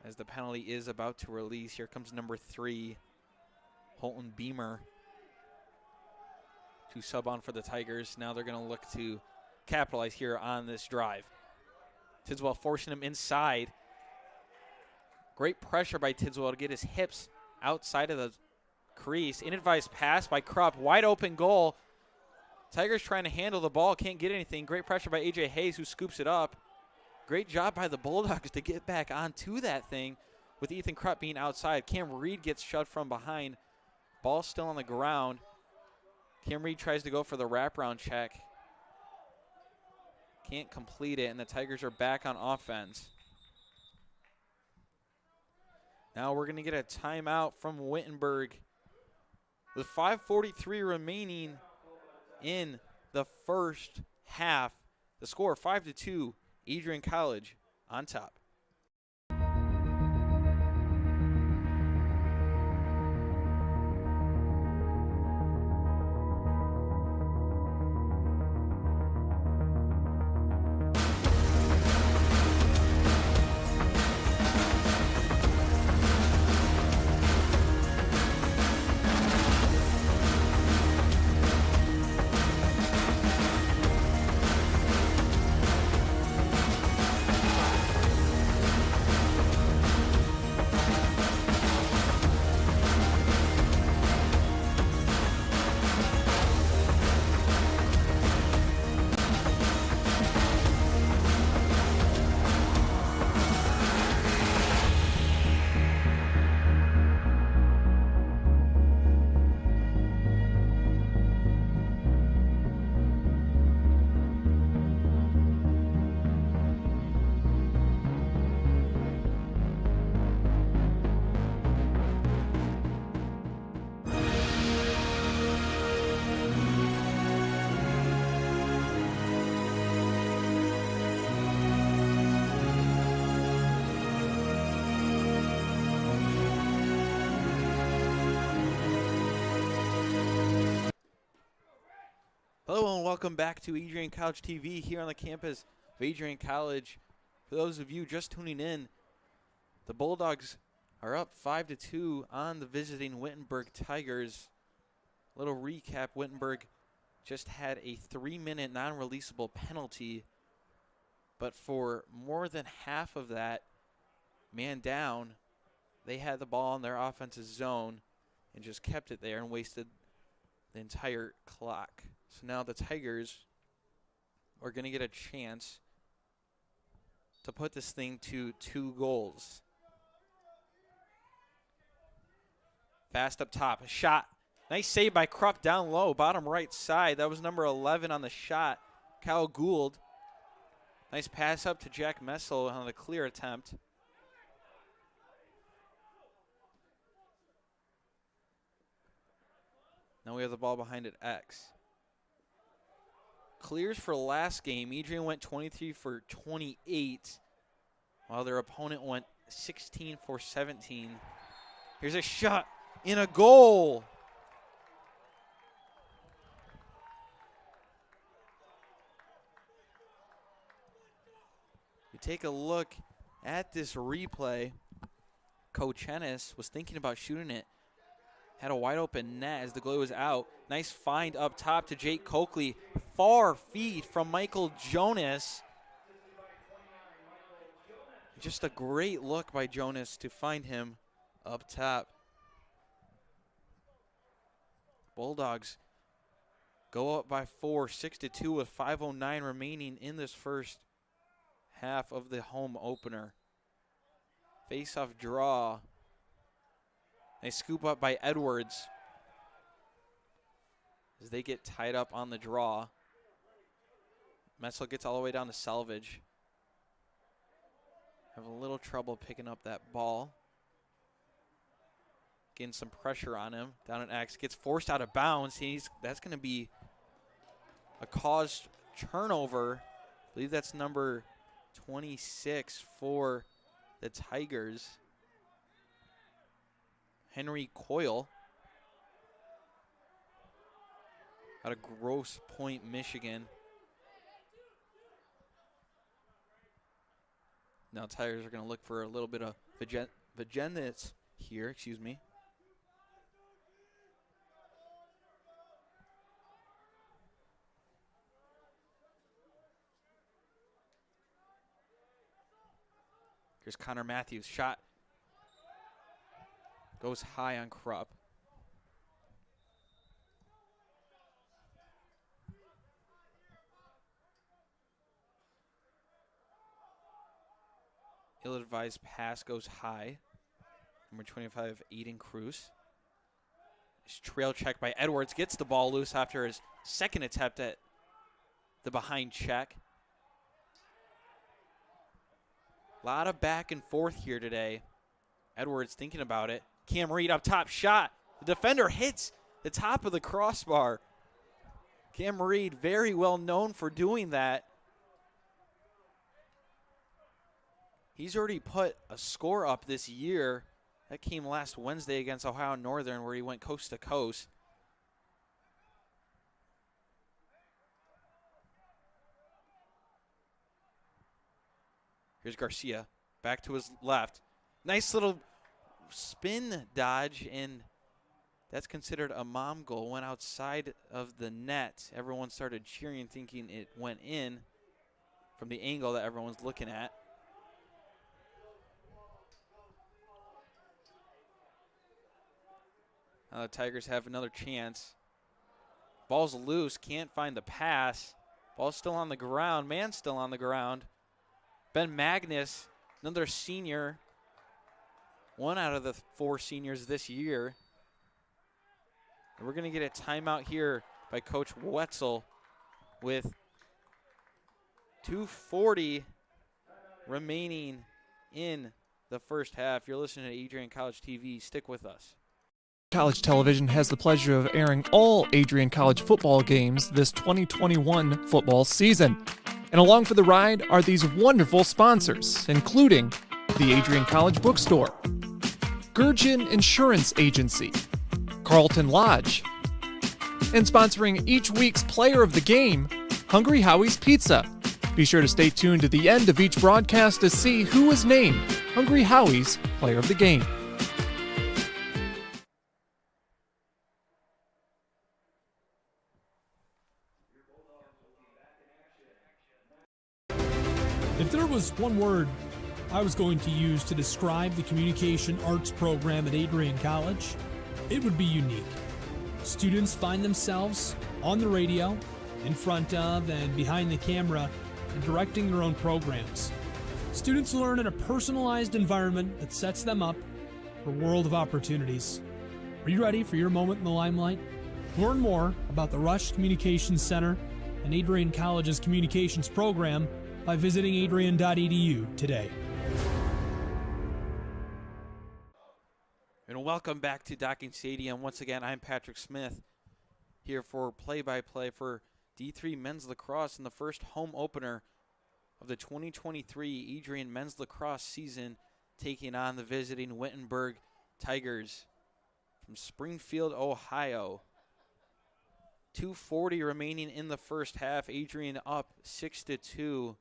As the penalty is about to release, here comes number 3, Holton Beamer, to sub on for the Tigers. Now they're going to look to capitalize here on this drive. Tidswell forcing him inside. Great pressure by Tidswell to get his hips outside of the crease. Inadvised pass by Krupp. Wide open goal. Tigers trying to handle the ball. Can't get anything. Great pressure by A.J. Hayes, who scoops it up. Great job by the Bulldogs to get back onto that thing with Ethan Krupp being outside. Cam Reed gets shoved from behind. Ball still on the ground. Cam Reed tries to go for the wraparound check. Can't complete it, and the Tigers are back on offense. Now we're going to get a timeout from Wittenberg with 5:43 remaining in the first half. The score 5-2, Adrian College on top. Hello and welcome back to Adrian College TV here on the campus of Adrian College. For those of you just tuning in, the Bulldogs are up 5-2 on the visiting Wittenberg Tigers. Little recap, Wittenberg just had a 3-minute non-releasable penalty, but for more than half of that, man down, they had the ball in their offensive zone and just kept it there and wasted the entire clock. So now the Tigers are going to get a chance to put this thing to 2 goals. Fast up top, a shot. Nice save by Krupp down low, bottom right side. That was number 11 on the shot, Kyle Gould. Nice pass up to Jack Messel on the clear attempt. Now we have the ball behind at X. Clears for last game. Adrian went 23 for 28, while their opponent went 16 for 17. Here's a shot in a goal. We take a look at this replay. Coach Ennis was thinking about shooting it. Had a wide open net as the goalie was out. Nice find up top to Jake Coakley. Far feed from Michael Jonas. Just a great look by Jonas to find him up top. Bulldogs go up by 4, 6-2 with 5:09 remaining in this first half of the home opener. Face-off draw. They scoop up by Edwards as they get tied up on the draw. Metzl gets all the way down to salvage. Have a little trouble picking up that ball. Getting some pressure on him. Down at X. Gets forced out of bounds. That's going to be a caused turnover. I believe that's number 26 for the Tigers. Henry Coyle out of Grosse Pointe, Michigan. Now Tigers are going to look for a little bit of vigilance here, excuse me. Here's Connor Matthews. Shot goes high on Krupp. Ill-advised pass goes high. Number 25, Aiden Cruz. His trail check by Edwards. Gets the ball loose after his second attempt at the behind check. A lot of back and forth here today. Edwards thinking about it. Cam Reed up top, shot. The defender hits the top of the crossbar. Cam Reed, very well known for doing that. He's already put a score up this year. That came last Wednesday against Ohio Northern where he went coast to coast. Here's Garcia, back to his left. Nice little spin dodge, and that's considered a mom goal. Went outside of the net. Everyone started cheering, thinking it went in from the angle that everyone's looking at. Now the Tigers have another chance. Ball's loose, can't find the pass. Ball's still on the ground, man's still on the ground. Ben Magnus, another senior, one out of the 4 seniors this year. And we're going to get a timeout here by Coach Wetzel with 2:40 remaining in the first half. You're listening to Adrian College TV. Stick with us. College Television has the pleasure of airing all Adrian College football games this 2021 football season. And along for the ride are these wonderful sponsors, including the Adrian College Bookstore, Gurgin Insurance Agency, Carlton Lodge, and sponsoring each week's player of the game, Hungry Howie's Pizza. Be sure to stay tuned to the end of each broadcast to see who is named Hungry Howie's player of the game. If there was one word I was going to use to describe the communication arts program at Adrian College, it would be unique. Students find themselves on the radio, in front of and behind the camera, and directing their own programs. Students learn in a personalized environment that sets them up for a world of opportunities. Are you ready for your moment in the limelight? Learn more about the Rush Communications Center and Adrian College's communications program by visiting adrian.edu today. And welcome back to Docking Stadium. Once again, I'm Patrick Smith here for play-by-play for D3 Men's Lacrosse in the first home opener of the 2023 Adrian Men's Lacrosse season, taking on the visiting Wittenberg Tigers from Springfield, Ohio. 2:40 remaining in the first half. Adrian up 6-2.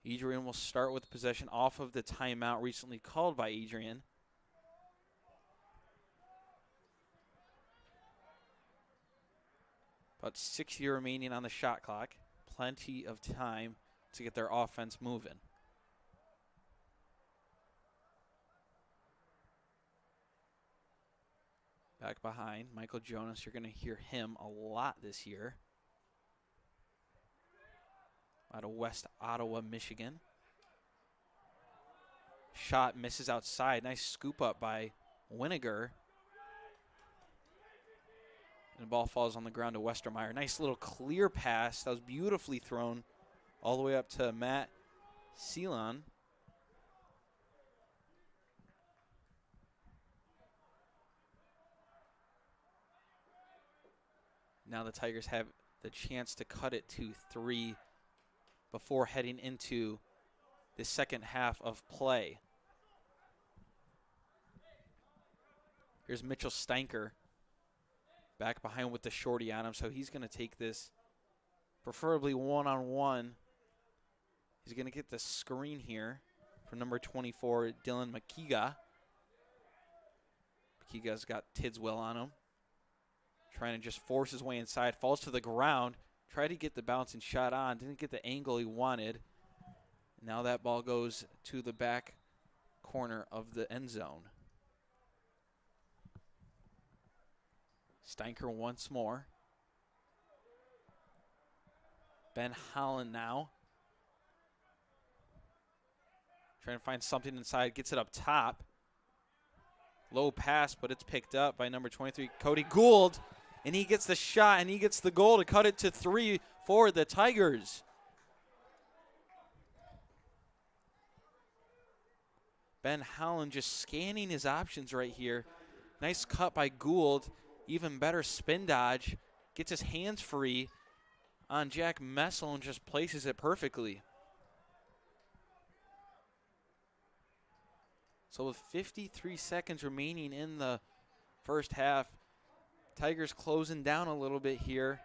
Adrian will start with possession off of the timeout recently called by Adrian. About 60 remaining on the shot clock. Plenty of time to get their offense moving. Back behind, Michael Jonas, you're going to hear him a lot this year. Out of West Ottawa, Michigan. Shot misses outside. Nice scoop up by Wittenberg. And the ball falls on the ground to Westermeyer. Nice little clear pass. That was beautifully thrown all the way up to Matt Ceylon. Now the Tigers have the chance to cut it to 3 before heading into the second half of play. Here's Mitchell Steinker back behind with the shorty on him, so he's going to take this preferably one-on-one. He's going to get the screen here from number 24, Dylan McKeega. McKeega's got Tidswell on him. Trying to just force his way inside, falls to the ground, tried to get the bouncing shot on, didn't get the angle he wanted. Now that ball goes to the back corner of the end zone. Steinker once more. Ben Holland now. Trying to find something inside, gets it up top. Low pass, but it's picked up by number 23, Cody Gould. And he gets the shot, and he gets the goal to cut it to 3 for the Tigers. Ben Holland just scanning his options right here. Nice cut by Gould. Even better spin dodge. Gets his hands free on Jack Messel and just places it perfectly. So with 53 seconds remaining in the first half, Tigers closing down a little bit here.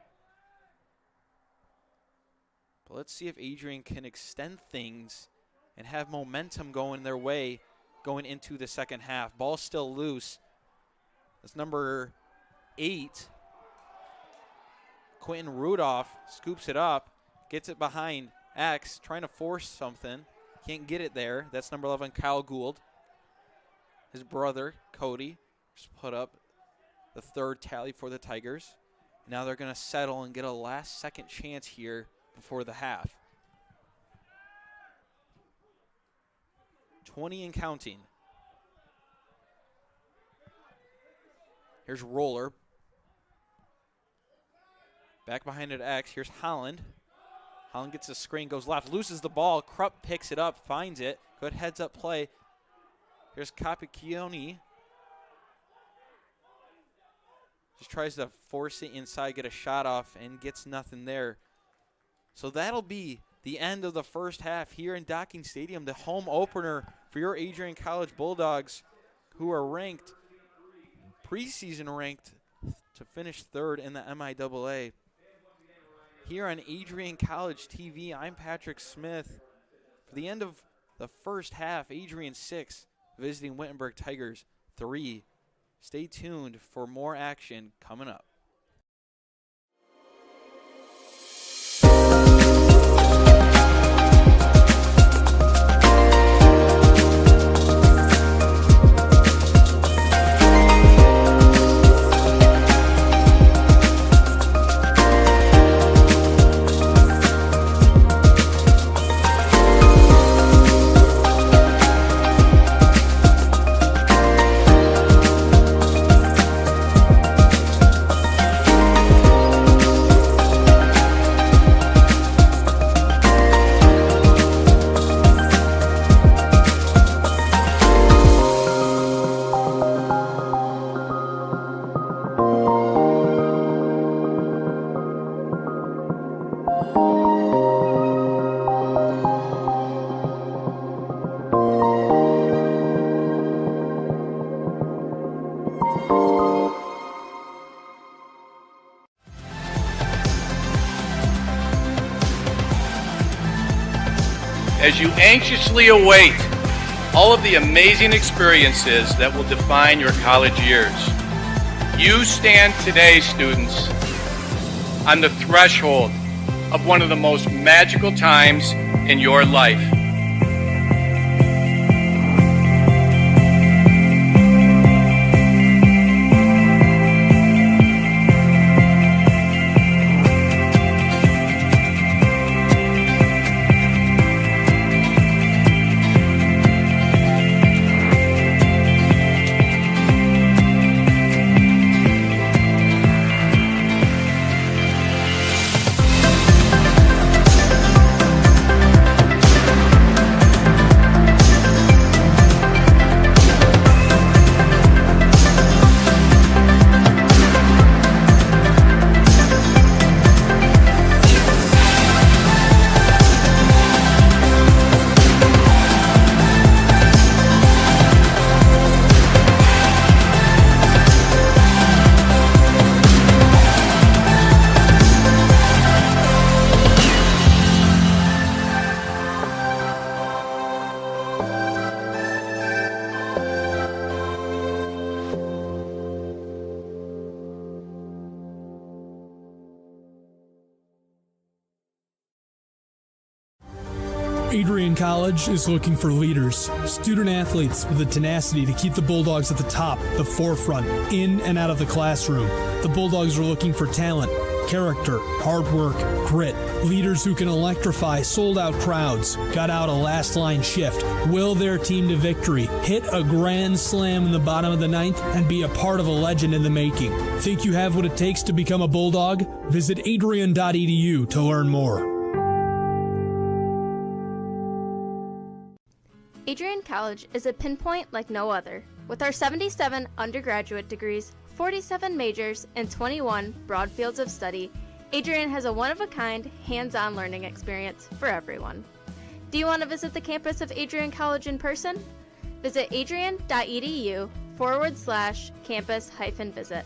But let's see if Adrian can extend things and have momentum going their way going into the second half. Ball still loose. That's number 8. Quentin Rudolph scoops it up, gets it behind X, trying to force something. Can't get it there. That's number 11, Kyle Gould. His brother, Cody, just put up the third tally for the Tigers. Now they're going to settle and get a last-second chance here before the half. 20 and counting. Here's Roller. Back behind it, X. Here's Holland. Holland gets the screen, goes left, loses the ball. Krupp picks it up, finds it. Good heads-up play. Here's Capicchione. Just tries to force it inside, get a shot off, and gets nothing there. So that'll be the end of the first half here in Docking Stadium, the home opener for your Adrian College Bulldogs, who are ranked, preseason ranked, to finish third in the MIAA. Here on Adrian College TV, I'm Patrick Smith. For the end of the first half, Adrian 6, visiting Wittenberg Tigers 3. Stay tuned for more action coming up. as you anxiously await all of the amazing experiences that will define your college years. You stand today, students, on the threshold of one of the most magical times in your life. Adrian College is looking for leaders, student athletes with the tenacity to keep the Bulldogs at the top, the forefront, in and out of the classroom. The Bulldogs are looking for talent, character, hard work, grit, leaders who can electrify sold-out crowds, got out a last-line shift, will their team to victory, hit a grand slam in the bottom of the ninth, and be a part of a legend in the making. Think you have what it takes to become a Bulldog? Visit adrian.edu to learn more. Adrian College is a pinpoint like no other. With our 77 undergraduate degrees, 47 majors, and 21 broad fields of study, Adrian has a one-of-a-kind, hands-on learning experience for everyone. Do you want to visit the campus of Adrian College in person? Visit adrian.edu/campus-visit.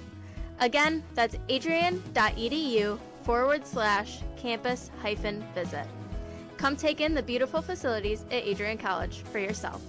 Again, that's adrian.edu/campus-visit. Come take in the beautiful facilities at Adrian College for yourself.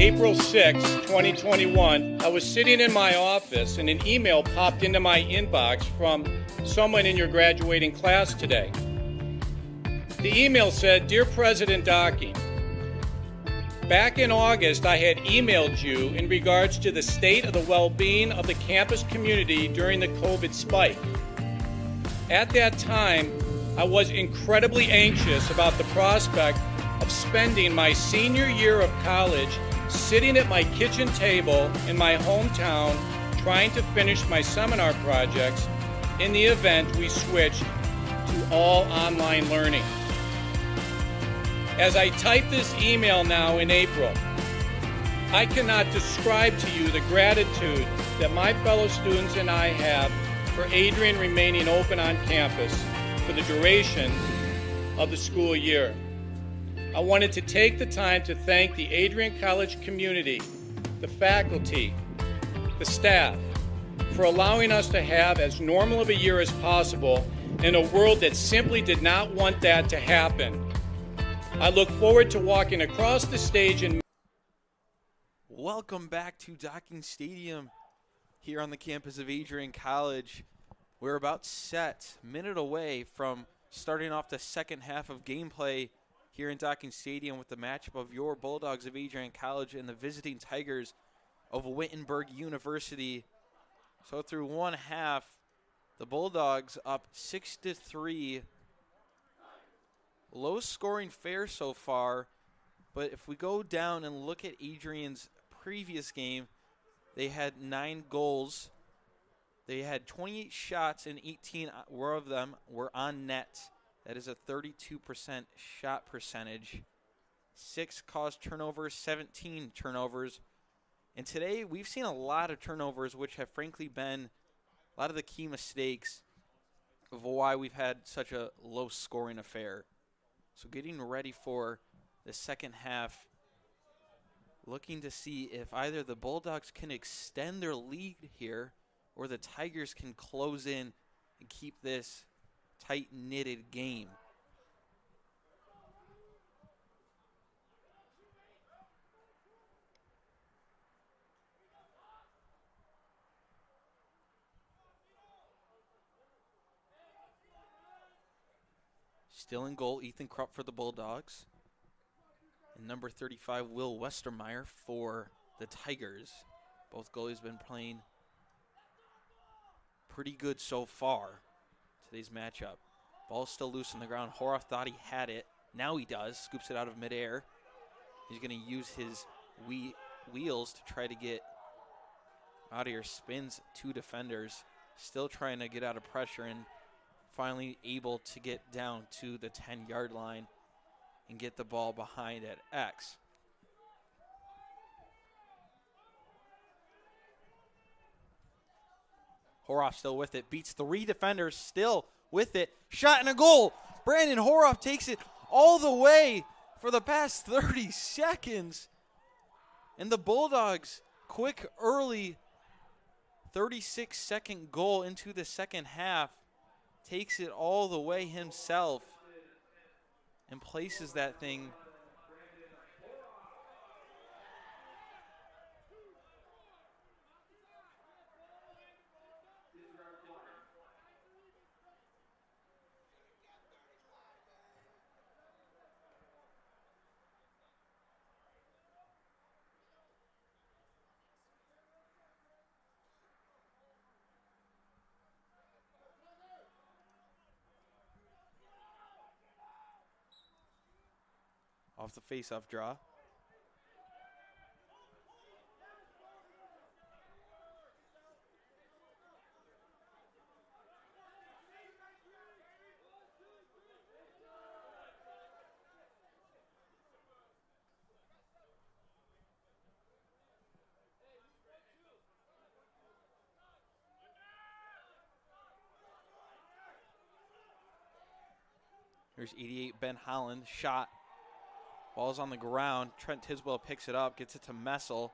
April 6, 2021, I was sitting in my office and an email popped into my inbox from someone in your graduating class today. The email said, "Dear President Docking, back in August, I had emailed you in regards to the state of the well-being of the campus community during the COVID spike. At that time, I was incredibly anxious about the prospect of spending my senior year of college sitting at my kitchen table in my hometown trying to finish my seminar projects in the event we switched to all online learning. As I type this email now in April, I cannot describe to you the gratitude that my fellow students and I have for Adrian remaining open on campus for the duration of the school year. I wanted to take the time to thank the Adrian College community, the faculty, the staff, for allowing us to have as normal of a year as possible in a world that simply did not want that to happen. I look forward to walking across the stage and Welcome back to Docking Stadium here on the campus of Adrian College. We're about set, minute away from starting off the second half of gameplay here in Docking Stadium with the matchup of your Bulldogs of Adrian College and the visiting Tigers of Wittenberg University. So through one half, the Bulldogs up 6-3. Low scoring fair so far, but if we go down and look at Adrian's previous game, they had 9 goals. They had 28 shots and 18 of them were on net. That is a 32% shot percentage. 6 caused turnovers, 17 turnovers. And today we've seen a lot of turnovers, which have frankly been a lot of the key mistakes of why we've had such a low scoring affair. So getting ready for the second half, looking to see if either the Bulldogs can extend their lead here or the Tigers can close in and keep this tight-knitted game. Still in goal, Ethan Krupp for the Bulldogs. And number 35, Will Westermeyer for the Tigers. Both goalies been playing pretty good so far today's matchup. Ball still loose on the ground. Horoff thought he had it. Now he does. Scoops it out of midair. He's going to use his wheels to try to get out of here. Spins 2 defenders. Still trying to get out of pressure and finally able to get down to the 10-yard line and get the ball behind at X. Horoff still with it. Beats 3 defenders. Still with it. Shot and a goal. Brandon Horoff takes it all the way for the past 30 seconds. And the Bulldogs, quick early 36-second goal into the second half, takes it all the way himself and places that thing off the face-off draw. Here's 88 Ben Holland, shot. Ball's on the ground. Trent Tiswell picks it up, gets it to Messel.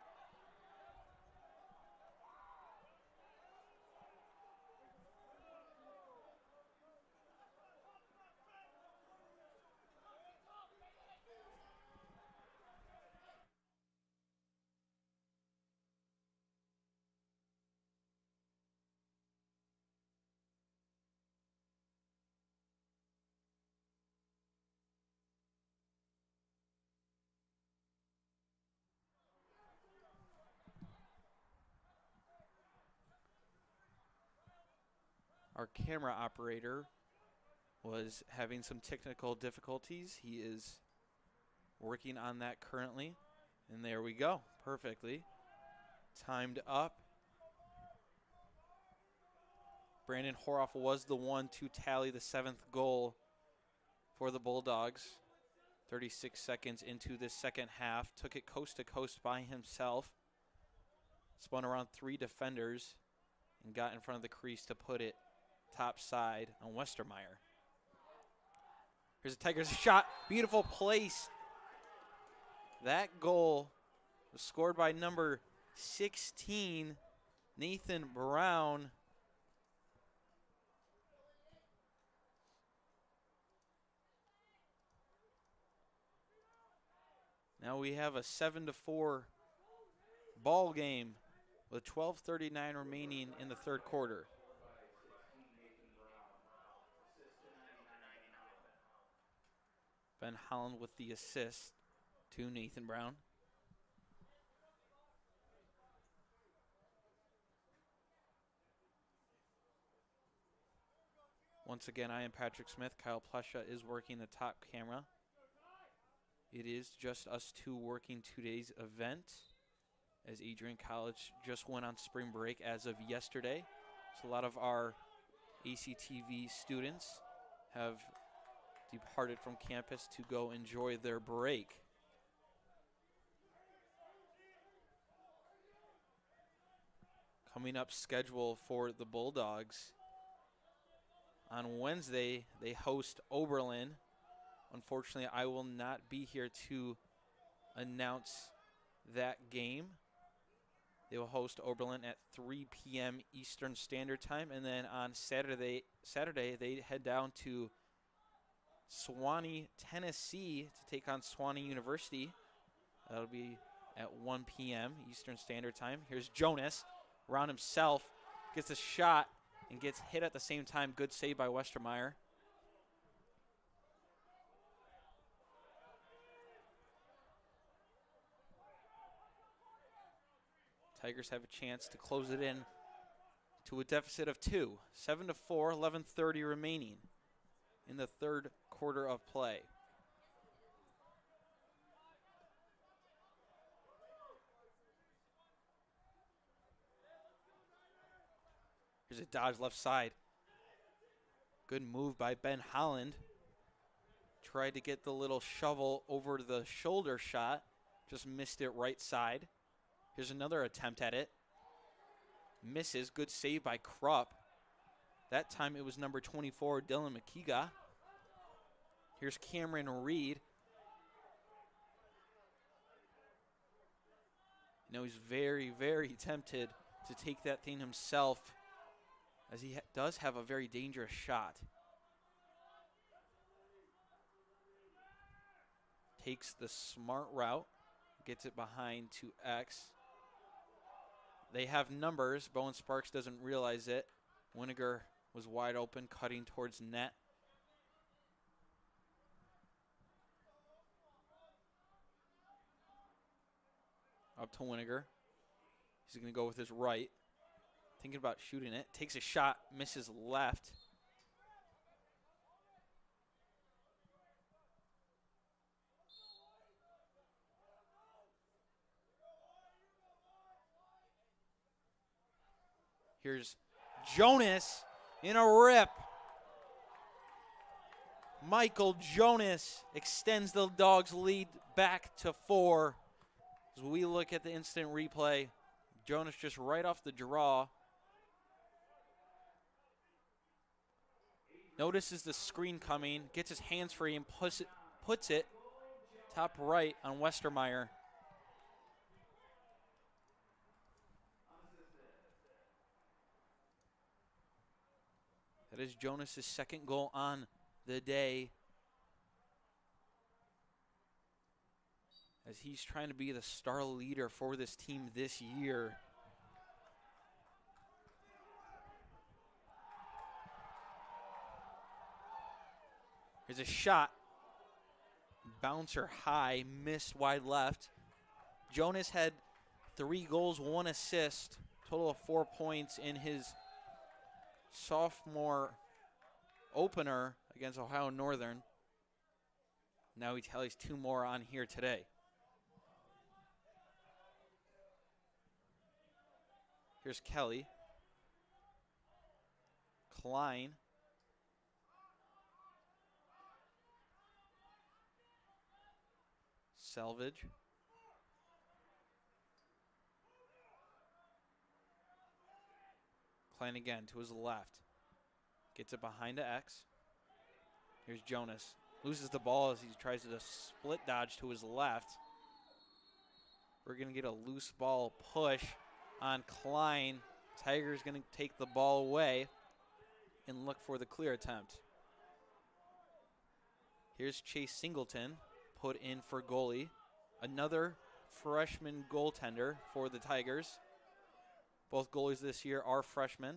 Our camera operator was having some technical difficulties. He is working on that currently. And there we go, perfectly timed up. Brandon Horoff was the one to tally the 7th goal for the Bulldogs. 36 seconds into the second half. Took it coast to coast by himself. Spun around 3 defenders and got in front of the crease to put it top side on Westermeyer. Here's a Tigers shot. Beautiful place. That goal was scored by number 16, Nathan Brown. Now we have a 7-4 ball game with 12:39 remaining in the third quarter. Ben Holland with the assist to Nathan Brown. Once again, I am Patrick Smith. Kyle Plesha is working the top camera. It is just us two working today's event, as Adrian College just went on spring break as of yesterday. So a lot of our ACTV students have departed from campus to go enjoy their break. Coming up schedule for the Bulldogs. On Wednesday, they host Oberlin. Unfortunately, I will not be here to announce that game. They will host Oberlin at 3 p.m. Eastern Standard Time. And then on Saturday, they head down to Sewanee, Tennessee to take on Sewanee University. That'll be at 1 p.m. Eastern Standard Time. Here's Jonas around himself, gets a shot and gets hit at the same time. Good save by Westermeyer. Tigers have a chance to close it in to a deficit of 2. 7-4, 11:30 remaining in the third quarter of play. Here's a dodge left side. Good move by Ben Holland. Tried to get the little shovel over the shoulder shot. Just missed it right side. Here's another attempt at it. Misses. Good save by Krupp. That time it was number 24, Dylan McKeega. Here's Cameron Reed. You know, he's very, very tempted to take that thing himself, as he does have a very dangerous shot. Takes the smart route. Gets it behind to X. They have numbers. Bowen Sparks doesn't realize it. Winiger was wide open, cutting towards net. Up to Winiger. He's going to go with his right. Thinking about shooting it. Takes a shot, misses left. Here's Jonas in a rip. Michael Jonas extends the Dogs' lead back to 4. As we look at the instant replay, Jonas just right off the draw. Notices the screen coming, gets his hands free and puts it top right on Westermeyer. That is Jonas' second goal on the day, as he's trying to be the star leader for this team this year. Here's a shot. Bouncer high, missed wide left. Jonas had 3 goals, 1 assist, total of 4 points in his sophomore opener against Ohio Northern. Now he tallies 2 more on here today. Here's Kelly. Klein. Selvage. Klein again to his left. Gets it behind the X. Here's Jonas. Loses the ball as he tries to split dodge to his left. We're going to get a loose ball push on Klein. Tiger's going to take the ball away and look for the clear attempt. Here's Chase Singleton, put in for goalie. Another freshman goaltender for the Tigers. Both goalies this year are freshmen,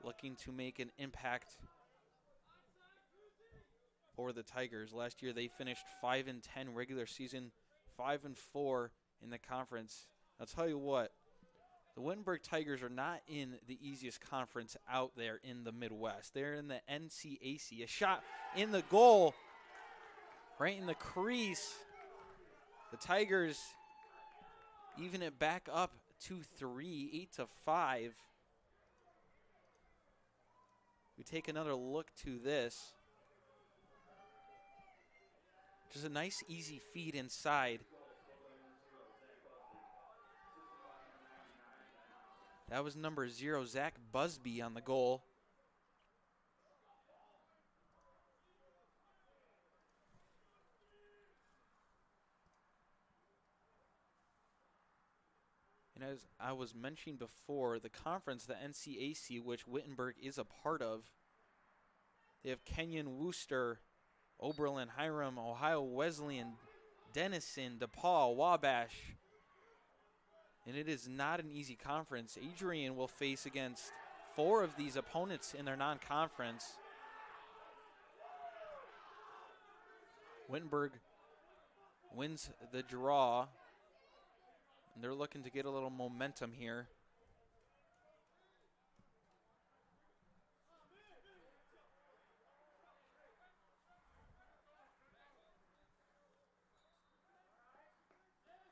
looking to make an impact for the Tigers. Last year they finished 5-10 regular season, 5-4 in the conference. I'll tell you what, the Wittenberg Tigers are not in the easiest conference out there in the Midwest. They're in the NCAC. A shot in the goal, right in the crease. The Tigers even it back up to 3, 8-5. We take another look to this. Just a nice, easy feed inside. That was number 0, Zach Busby, on the goal. And as I was mentioning before, the conference, the NCAC, which Wittenberg is a part of, they have Kenyon, Worcester, Oberlin, Hiram, Ohio Wesleyan, Denison, DePaul, Wabash. And it is not an easy conference. Adrian will face against 4 of these opponents in their non-conference. Wittenberg wins the draw. And they're looking to get a little momentum here.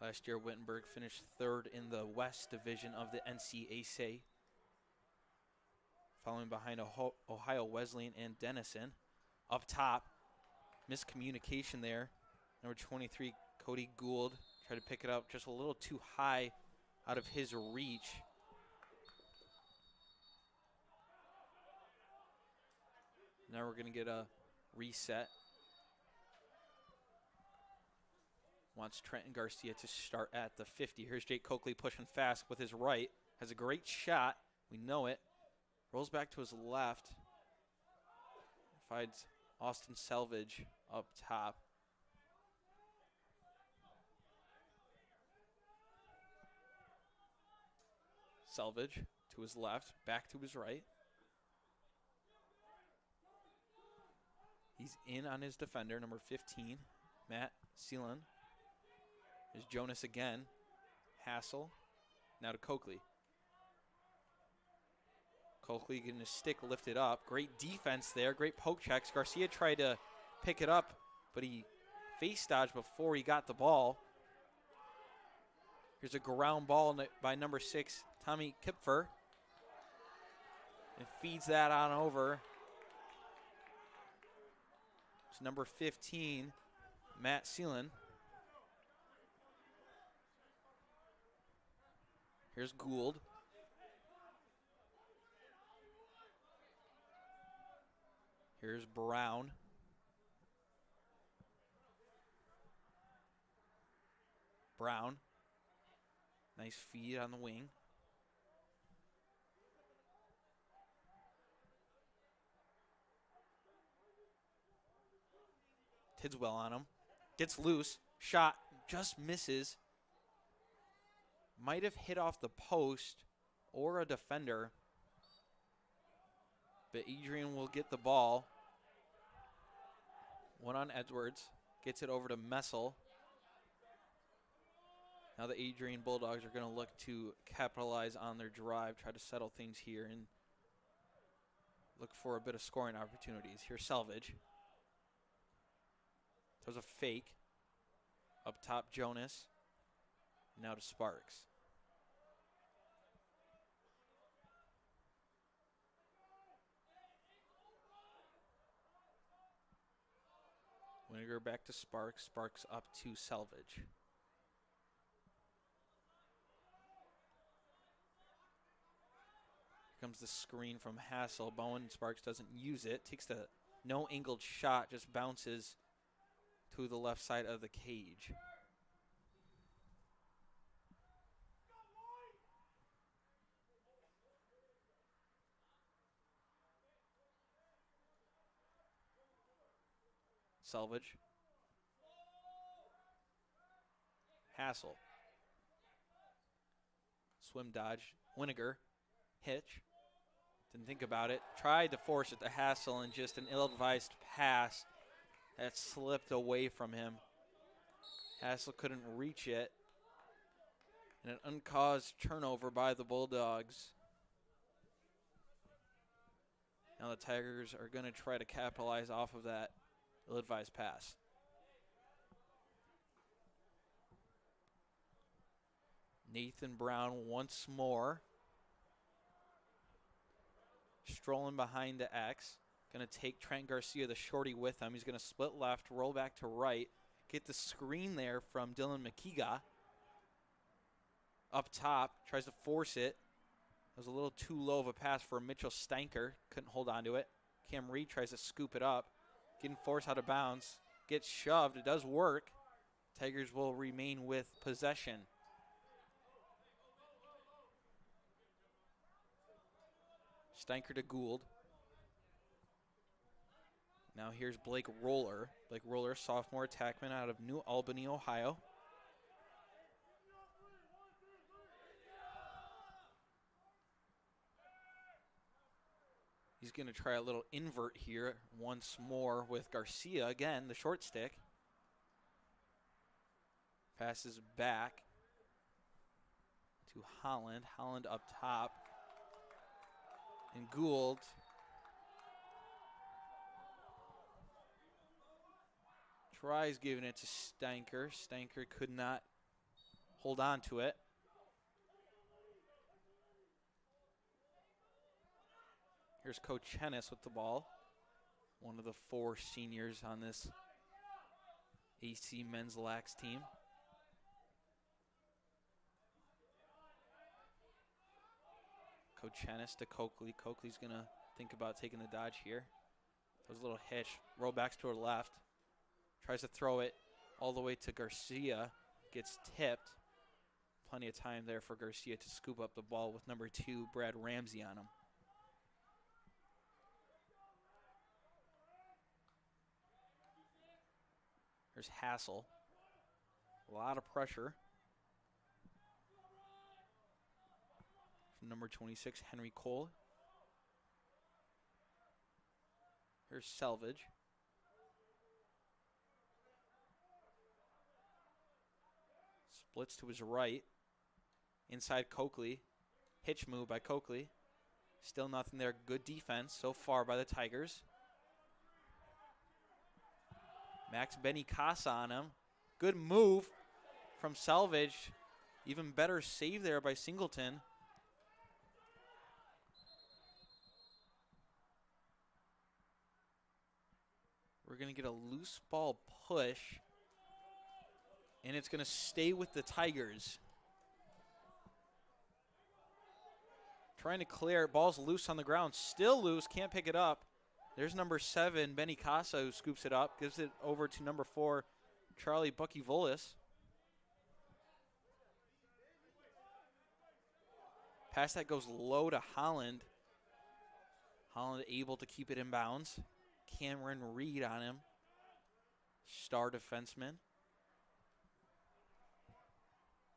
Last year, Wittenberg finished 3rd in the West Division of the NCAC, following behind Ohio Wesleyan and Denison. Up top, miscommunication there. Number 23, Cody Gould, tried to pick it up just a little too high out of his reach. Now we're going to get a reset. Wants Trenton Garcia to start at the 50. Here's Jake Coakley pushing fast with his right. Has a great shot. We know it. Rolls back to his left. Finds Austin Selvage up top. Selvage to his left, back to his right. He's in on his defender, number 15, Matt Seelan. There's Jonas again. Hassel. Now to Coakley. Coakley getting his stick lifted up. Great defense there. Great poke checks. Garcia tried to pick it up, but he face dodged before he got the ball. Here's a ground ball by number 6, Tommy Kipfer. And feeds that on over. It's number 15, Matt Seelan. Here's Gould. Here's Brown. Brown. Nice feed on the wing. Tidswell on him. Gets loose. Shot. Just misses. Might have hit off the post or a defender. But Adrian will get the ball. One on Edwards. Gets it over to Messel. Now the Adrian Bulldogs are going to look to capitalize on their drive, try to settle things here. And look for a bit of scoring opportunities. Here's Selvage. Throws a fake. Up top, Jonas. Now to Sparks. Wittenberg back to Sparks. Sparks up to Selvage. Here comes the screen from Hasselbowen. Sparks doesn't use it. Takes the no angled shot. Just bounces to the left side of the cage. Selvage. Hassel. Swim dodge. Wittenberg. Hitch. Didn't think about it. Tried to force it to Hassel, and just an ill-advised pass that slipped away from him. Hassel couldn't reach it. And an uncaused turnover by the Bulldogs. Now the Tigers are going to try to capitalize off of that ill-advised pass. Nathan Brown once more. Strolling behind the X. Going to take Trent Garcia, the shorty, with him. He's going to split left, roll back to right. Get the screen there from Dylan McKeega. Up top, tries to force it. It was a little too low of a pass for Mitchell Stanker. Couldn't hold on to it. Cam Reed tries to scoop it up. Getting forced out of bounds. Gets shoved. It does work. Tigers will remain with possession. Stanker to Gould. Now here's Blake Roller. Blake Roller, sophomore attackman out of New Albany, Ohio. He's going to try a little invert here once more with Garcia. Again, the short stick. Passes back to Holland. Holland up top. And Gould tries giving it to Stanker. Stanker could not hold on to it. Here's Coach Hennis with the ball. One of the 4 seniors on this AC men's lax team. Coach Hennis to Coakley. Coakley's going to think about taking the dodge here. There's a little hitch. Roll backs to her left. Tries to throw it all the way to Garcia. Gets tipped. Plenty of time there for Garcia to scoop up the ball with number 2, Brad Ramsey, on him. There's Hassel. A lot of pressure from number 26, Henry Cole. Here's Selvage. Splits to his right. Inside Coakley. Hitch move by Coakley. Still nothing there. Good defense so far by the Tigers. Max Benicasa on him. Good move from Selvage. Even better save there by Singleton. We're going to get a loose ball push. And it's going to stay with the Tigers. Trying to clear. Ball's loose on the ground. Still loose. Can't pick it up. There's number 7, Benny Casa, who scoops it up. Gives it over to number 4, Charlie Bucky Volis. Pass that goes low to Holland. Holland able to keep it in bounds. Cameron Reed on him. Star defenseman.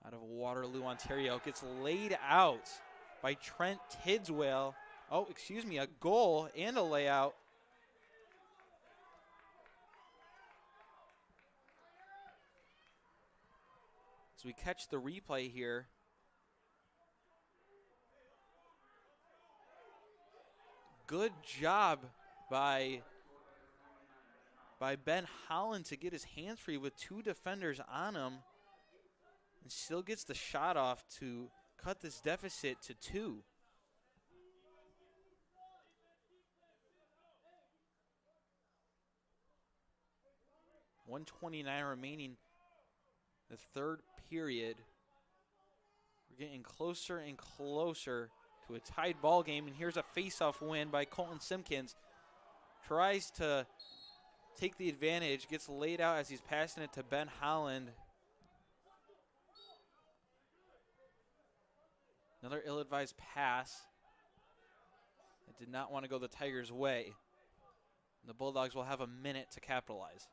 Out of Waterloo, Ontario. Gets laid out by Trent Tidswell. Oh, excuse me, a goal and a layout. As we catch the replay here. good job by Ben Holland to get his hands free with 2 defenders on him, and still gets the shot off to cut this deficit to 2. .129 remaining the third period. We're getting closer and closer to a tied ball game, and here's a face-off win by Colton Simpkins. Tries to take the advantage, gets laid out as he's passing it to Ben Holland. Another ill-advised pass. It did not want to go the Tigers' way. The Bulldogs will have a minute to capitalize.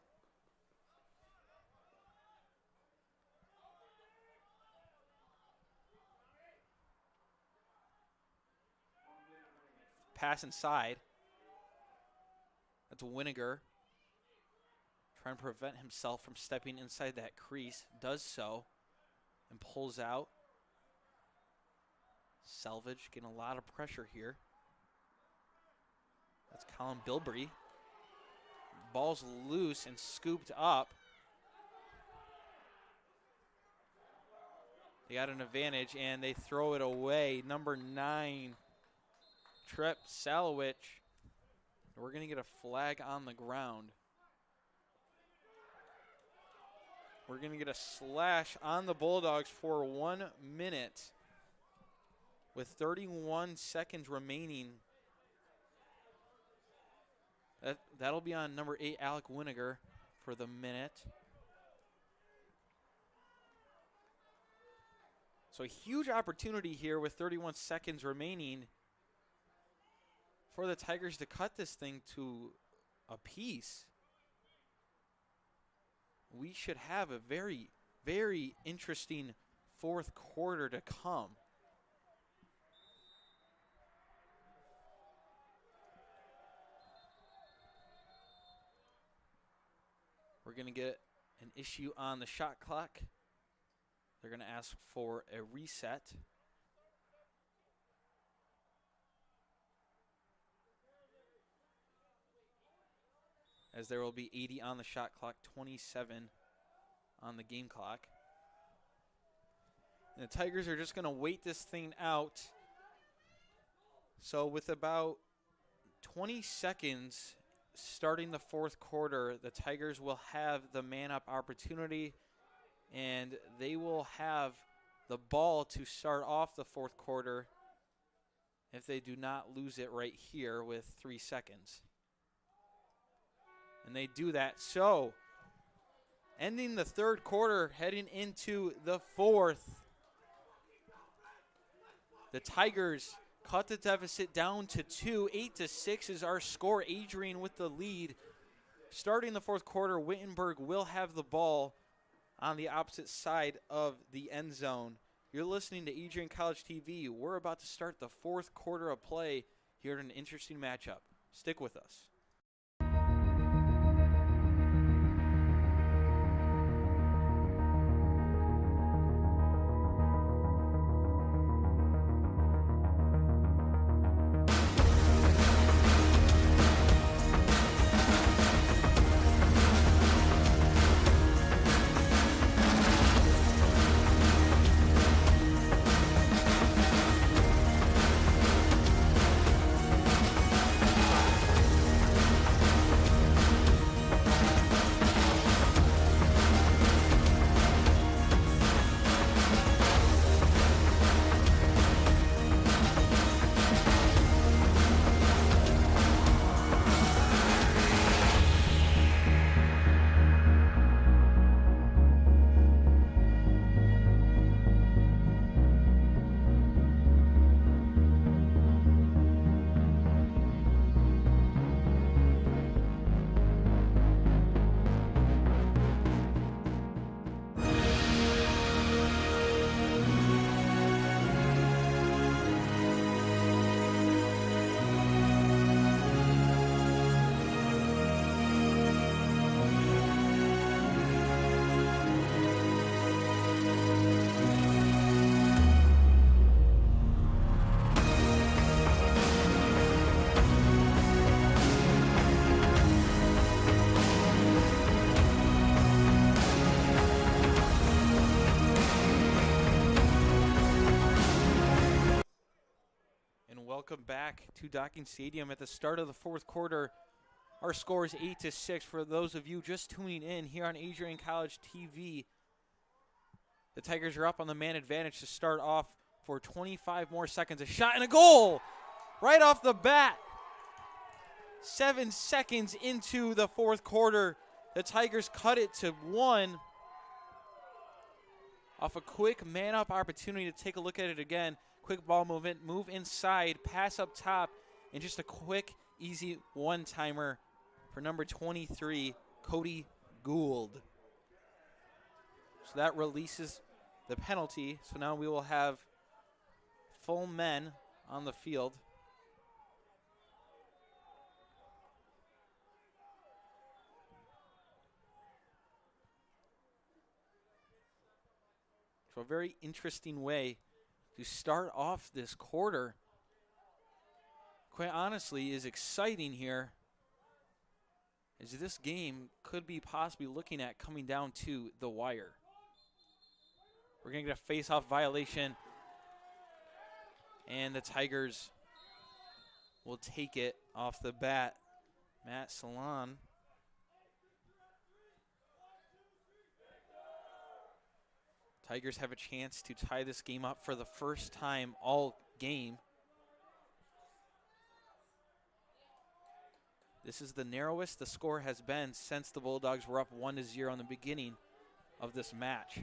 Pass inside. That's Wittenberg. Trying to prevent himself from stepping inside that crease. Does so. And pulls out. Selvage getting a lot of pressure here. That's Colin Bilbrey. Ball's loose and scooped up. They got an advantage and they throw it away. Number 9. Trep Salowich. We're going to get a flag on the ground. We're going to get a slash on the Bulldogs for 1 minute with 31 seconds remaining. That'll be on number 8, Alec Wittenberg, for the minute. So a huge opportunity here with 31 seconds remaining for the Tigers to cut this thing to a piece. We should have a very, very interesting fourth quarter to come. We're going to get an issue on the shot clock. They're going to ask for a reset. As there will be 80 on the shot clock, 27 on the game clock. And the Tigers are just going to wait this thing out. So with about 20 seconds starting the fourth quarter, the Tigers will have the man-up opportunity, and they will have the ball to start off the fourth quarter if they do not lose it right here with 3 seconds. And they do that. So, ending the third quarter, heading into the fourth, the Tigers cut the deficit down to 2. 8-6 is our score. Adrian with the lead. Starting the fourth quarter, Wittenberg will have the ball on the opposite side of the end zone. You're listening to Adrian College TV. We're about to start the fourth quarter of play here at an interesting matchup. Stick with us. welcome back to Docking Stadium. At the start of the fourth quarter, our score is 8-6. For those of you just tuning in here on Adrian College TV, the Tigers are up on the man advantage to start off for 25 more seconds. A shot and a goal right off the bat. 7 seconds into the fourth quarter, the Tigers cut it to 1 off a quick man-up opportunity. To take a look at it again. Quick ball movement, move inside, pass up top, and just a quick, easy one-timer for number 23, Cody Gould. So that releases the penalty. So now we will have full men on the field. So a very interesting way to start off this quarter. Quite honestly, is exciting here, as this game could be possibly looking at coming down to the wire. We're going to get a face-off violation, and the Tigers will take it off the bat. Matt Salon. Tigers have a chance to tie this game up for the first time all game. This is the narrowest the score has been since the Bulldogs were up 1-0 in the beginning of this match.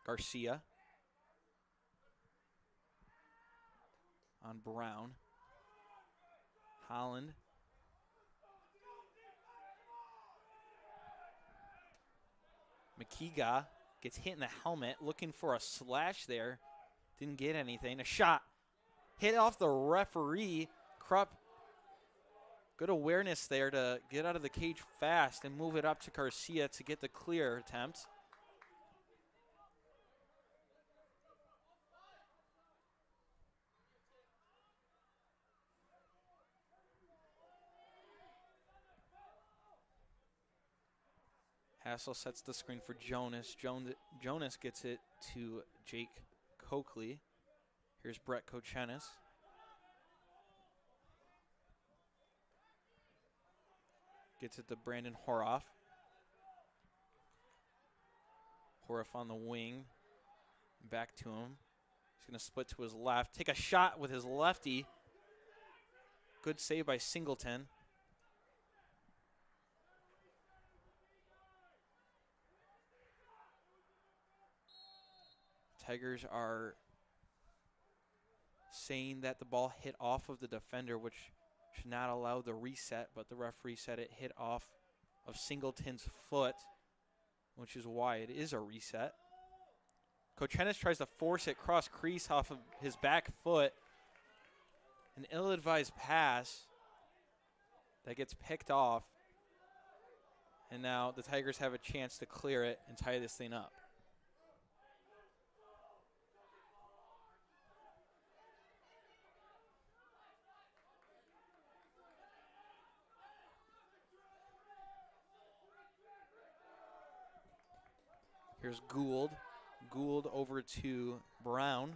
Garcia on Brown. Holland. McKeegaw gets hit in the helmet, looking for a slash there. Didn't get anything. A shot hit off the referee. Krupp, good awareness there to get out of the cage fast and move it up to Garcia to get the clear attempt. Hassel sets the screen for Jonas. Jonas gets it to Jake Coakley. Here's Brett Kochenis. Gets it to Brandon Horoff. Horoff on the wing. Back to him. He's going to split to his left. Take a shot with his lefty. Good save by Singleton. Tigers are saying that the ball hit off of the defender, which should not allow the reset, but the referee said it hit off of Singleton's foot, which is why it is a reset. Kochenis tries to force it cross crease off of his back foot. An ill-advised pass that gets picked off. And now the Tigers have a chance to clear it and tie this thing up. Here's Gould. Gould over to Brown.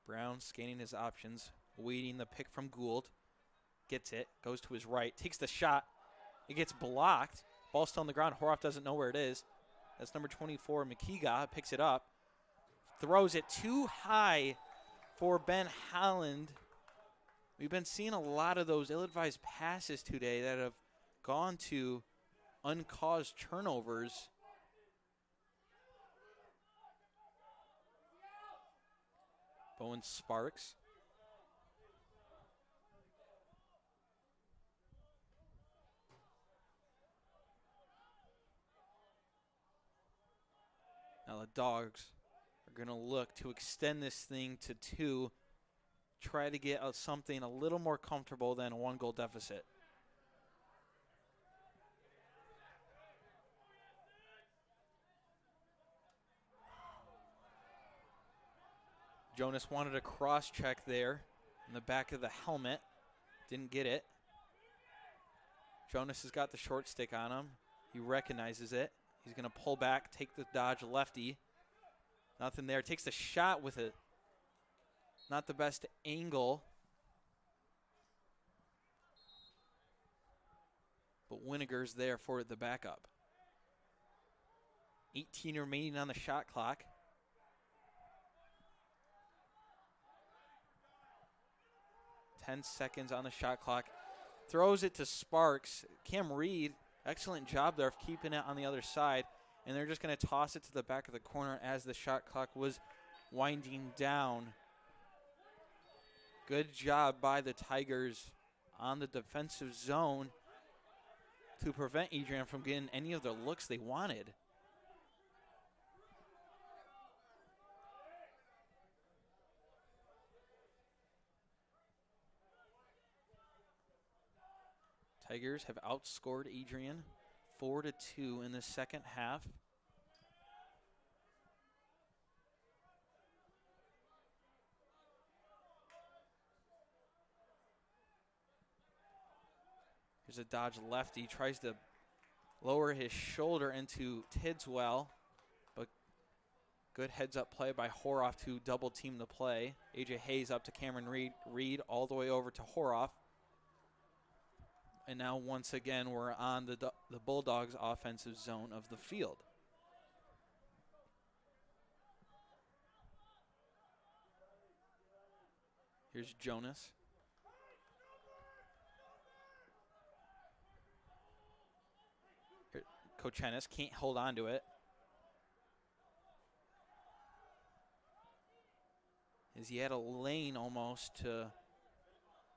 Brown scanning his options, waiting the pick from Gould. Gets it, goes to his right, takes the shot. It gets blocked. Ball still on the ground. Horoff doesn't know where it is. That's number 24, McKeegaw, picks it up. Throws it too high for Ben Holland. We've been seeing a lot of those ill-advised passes today that have gone to uncaused turnovers. Bowen Sparks. Now the Dogs are going to look to extend this thing to 2. Try to get something a little more comfortable than a 1-goal deficit. Jonas wanted a cross check there in the back of the helmet. Didn't get it. Jonas has got the short stick on him. He recognizes it. He's going to pull back, take the dodge lefty. Nothing there. Takes the shot with it. Not the best angle. But Winiger's there for the backup. 18 remaining on the shot clock. Ten seconds on the shot clock. Throws it to Sparks. Cam Reed, excellent job there of keeping it on the other side. And they're just going to toss it to the back of the corner as the shot clock was winding down. Good job by the Tigers on the defensive zone to prevent Adrian from getting any of the looks they wanted. Tigers have outscored Adrian 4-2 in the second half. Here's a dodge lefty. Tries to lower his shoulder into Tidswell, but good heads-up play by Horoff to double-team the play. A.J. Hayes up to Cameron Reed all the way over to Horoff. And now once again we're on the Bulldogs' offensive zone of the field. Here's Jonas. Here, Kochenis can't hold on to it. As he had a lane almost to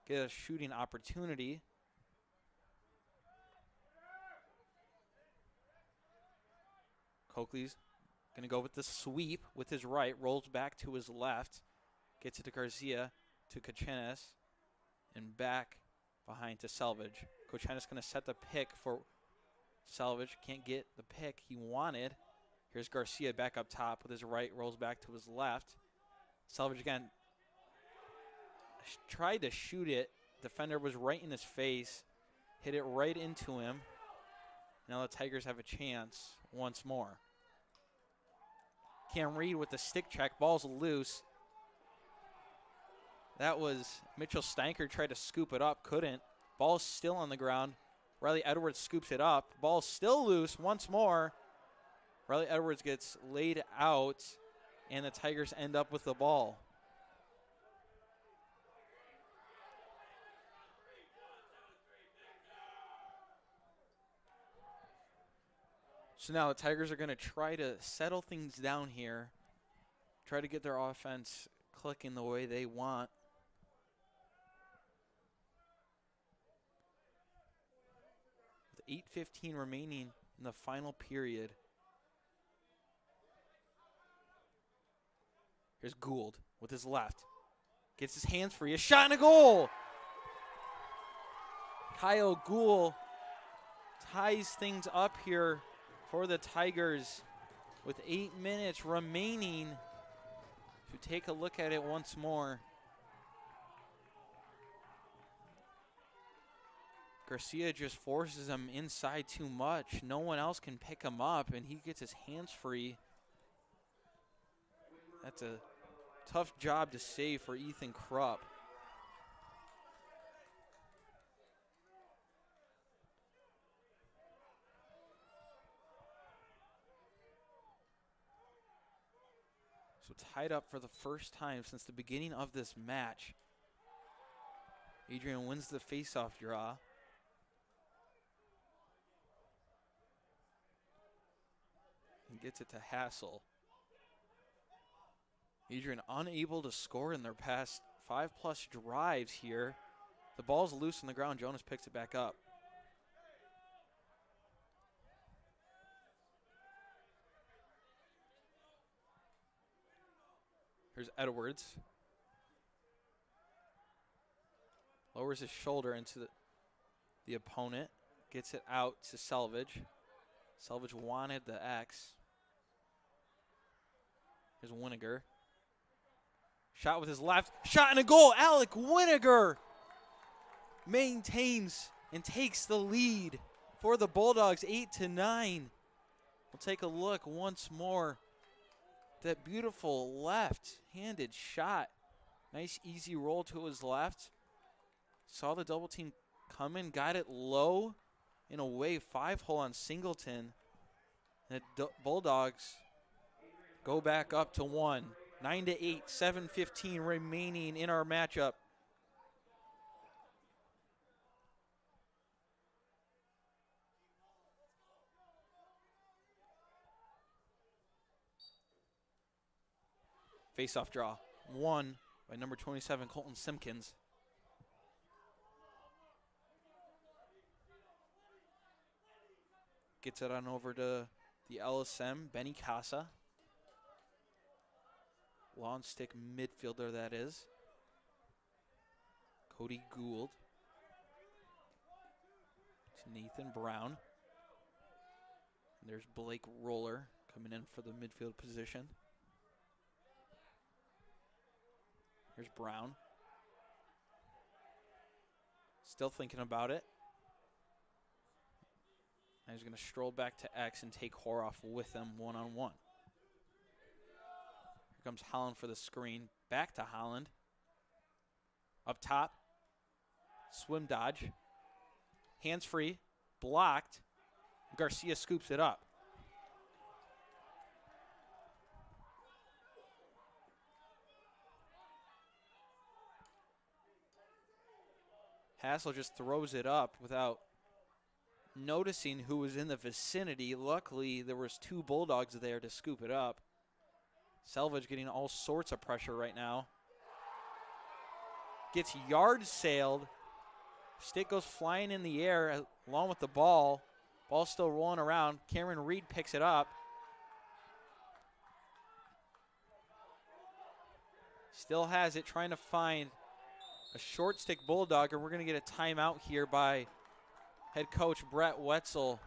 get a shooting opportunity. Coakley's going to go with the sweep with his right, rolls back to his left, gets it to Garcia, to Kochenis, and back behind to Selvage. Kochenis going to set the pick for Selvage. Can't get the pick he wanted. Here's Garcia back up top with his right, rolls back to his left. Selvage again tried to shoot it. Defender was right in his face, hit it right into him. Now the Tigers have a chance once more. Cam Reed with the stick check. Ball's loose. That was Mitchell Stanker tried to scoop it up. Couldn't. Ball's still on the ground. Riley Edwards scoops it up. Ball's still loose once more. Riley Edwards gets laid out, and the Tigers end up with the ball. So now the Tigers are going to try to settle things down here, try to get their offense clicking the way they want. With 8:15 remaining in the final period. Here's Gould with his left. Gets his hands free. A shot and a goal! Kyle Gould ties things up here for the Tigers with 8 minutes remaining. To take a look at it once more. Garcia just forces him inside too much. No one else can pick him up, and he gets his hands free. That's a tough job to save for Ethan Krupp. So tied up for the first time since the beginning of this match. Adrian wins the faceoff draw. And gets it to Hassel. Adrian unable to score in their past 5+ drives here. The ball's loose on the ground. Jonas picks it back up. Here's Edwards. Lowers his shoulder into the opponent. Gets it out to Selvage. Selvage wanted the X. Here's Winiger. Shot with his left. Shot and a goal. Alec Winiger maintains and takes the lead for the Bulldogs 8-9. We'll take a look once more. That beautiful left-handed shot. Nice easy roll to his left. Saw the double team come in, got it low and away. 5-hole on Singleton. The Bulldogs go back up to 1. 9-8, 7:15 remaining in our matchup. Face-off draw, won by number 27, Colton Simpkins. Gets it on over to the LSM, Benny Casa. Lawn stick midfielder, that is. Cody Gould. To Nathan Brown. And there's Blake Roller coming in for the midfield position. Here's Brown. Still thinking about it. Now he's going to stroll back to X and take Horoff with him one-on-one. Here comes Holland for the screen. Back to Holland. Up top. Swim dodge. Hands free. Blocked. Garcia scoops it up. Hassel just throws it up without noticing who was in the vicinity. Luckily, there was 2 Bulldogs there to scoop it up. Selvage getting all sorts of pressure right now. Gets yard sailed. Stick goes flying in the air along with the ball. Ball still rolling around. Cameron Reed picks it up. Still has it, trying to find a short stick Bulldog, and we're going to get a timeout here by head coach Brett Wetzel.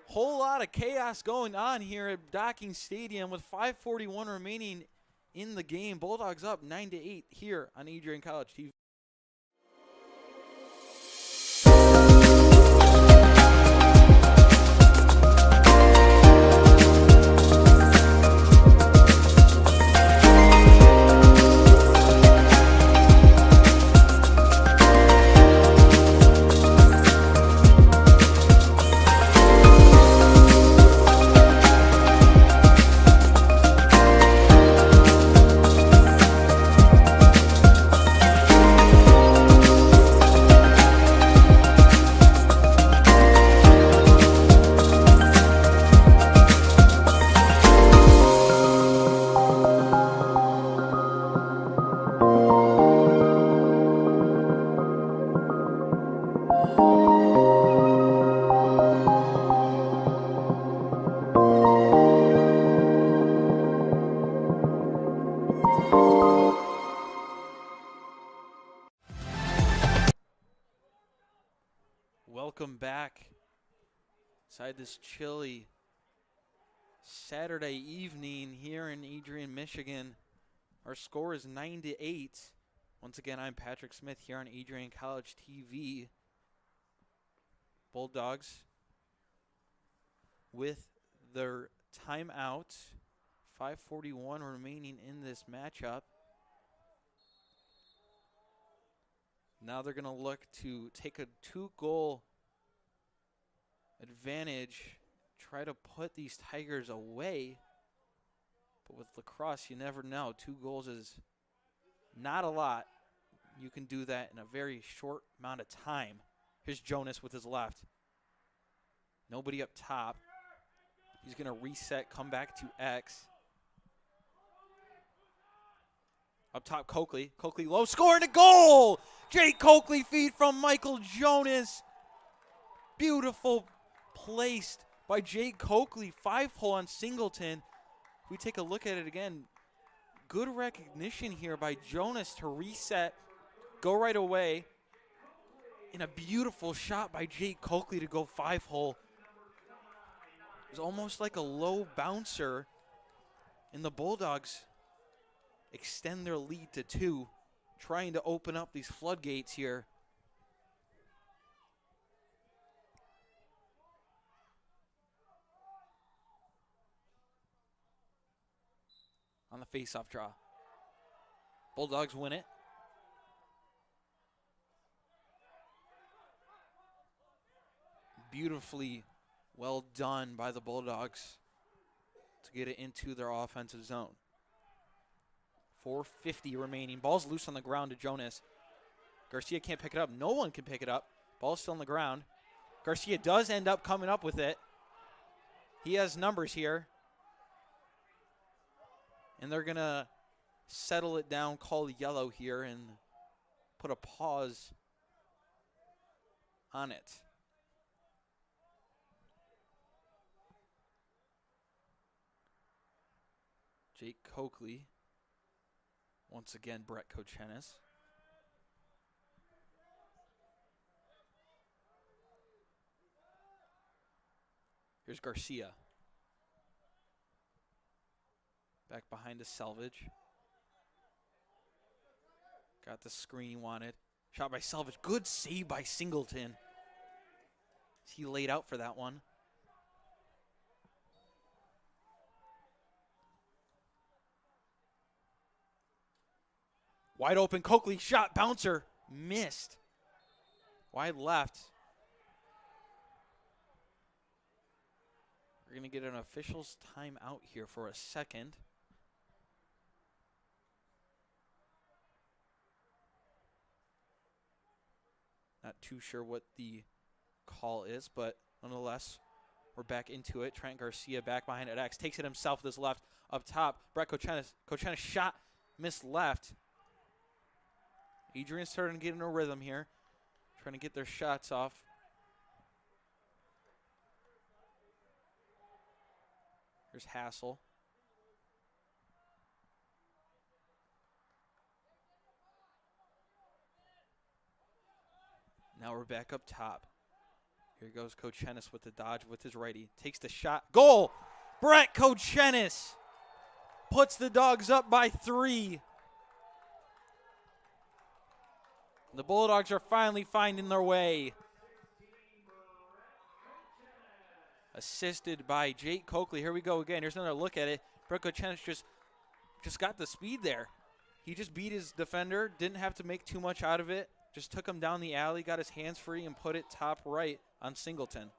Whole lot of chaos going on here at Docking Stadium with 5:41 remaining in the game. Bulldogs up 9-8 here on Adrian College TV. Welcome back inside this chilly Saturday evening here in Adrian, Michigan. Our score is 9-8. Once again, I'm Patrick Smith here on Adrian College TV. Bulldogs with their timeout. 5:41 remaining in this matchup. Now they're going to look to take a 2-goal advantage, try to put these Tigers away. But with Lacrosse, you never know. 2 goals is not a lot. You can do that in a very short amount of time. Here's Jonas with his left. Nobody up top. He's going to reset, come back to X. Up top, Coakley. Coakley low, score and a goal! Jake Coakley feed from Michael Jonas. Beautiful placed by Jake Coakley. 5-hole on Singleton. We take a look at it again. Good recognition here by Jonas to reset, go right away. And a beautiful shot by Jake Coakley to go 5-hole. It was almost like a low bouncer. And the Bulldogs extend their lead to 2, trying to open up these floodgates here. on the face-off draw. Bulldogs win it. Beautifully well done by the Bulldogs to get it into their offensive zone. 4:50 remaining. Ball's loose on the ground to Jonas. Garcia can't pick it up. No one can pick it up. Ball's still on the ground. Garcia does end up coming up with it. He has numbers here. And they're going to settle it down, call yellow here, and put a pause on it. Jake Coakley. Once again, Brett Kochenis. Here's Garcia. Back behind the Selvage. Got the screen he wanted. Shot by Selvage. Good save by Singleton. He laid out for that one. Wide open, Coakley shot, bouncer, missed. Wide left. We're going to get an official's timeout here for a second. Not too sure what the call is, but nonetheless, we're back into it. Trent Garcia back behind at X, takes it himself with his left up top. Brett Kochenis shot, missed left. Adrian starting to get in a rhythm here, trying to get their shots off. Here's Hassel. Now we're back up top. Here goes Kochenis with the dodge with his righty. Takes the shot. Goal! Brett Kochenis puts the Dogs up by 3. The Bulldogs are finally finding their way. Assisted by Jake Coakley. Here we go again. Here's another look at it. Brett Kochenis just got the speed there. He just beat his defender. Didn't have to make too much out of it. Just took him down the alley, got his hands free, and put it top right on Singleton.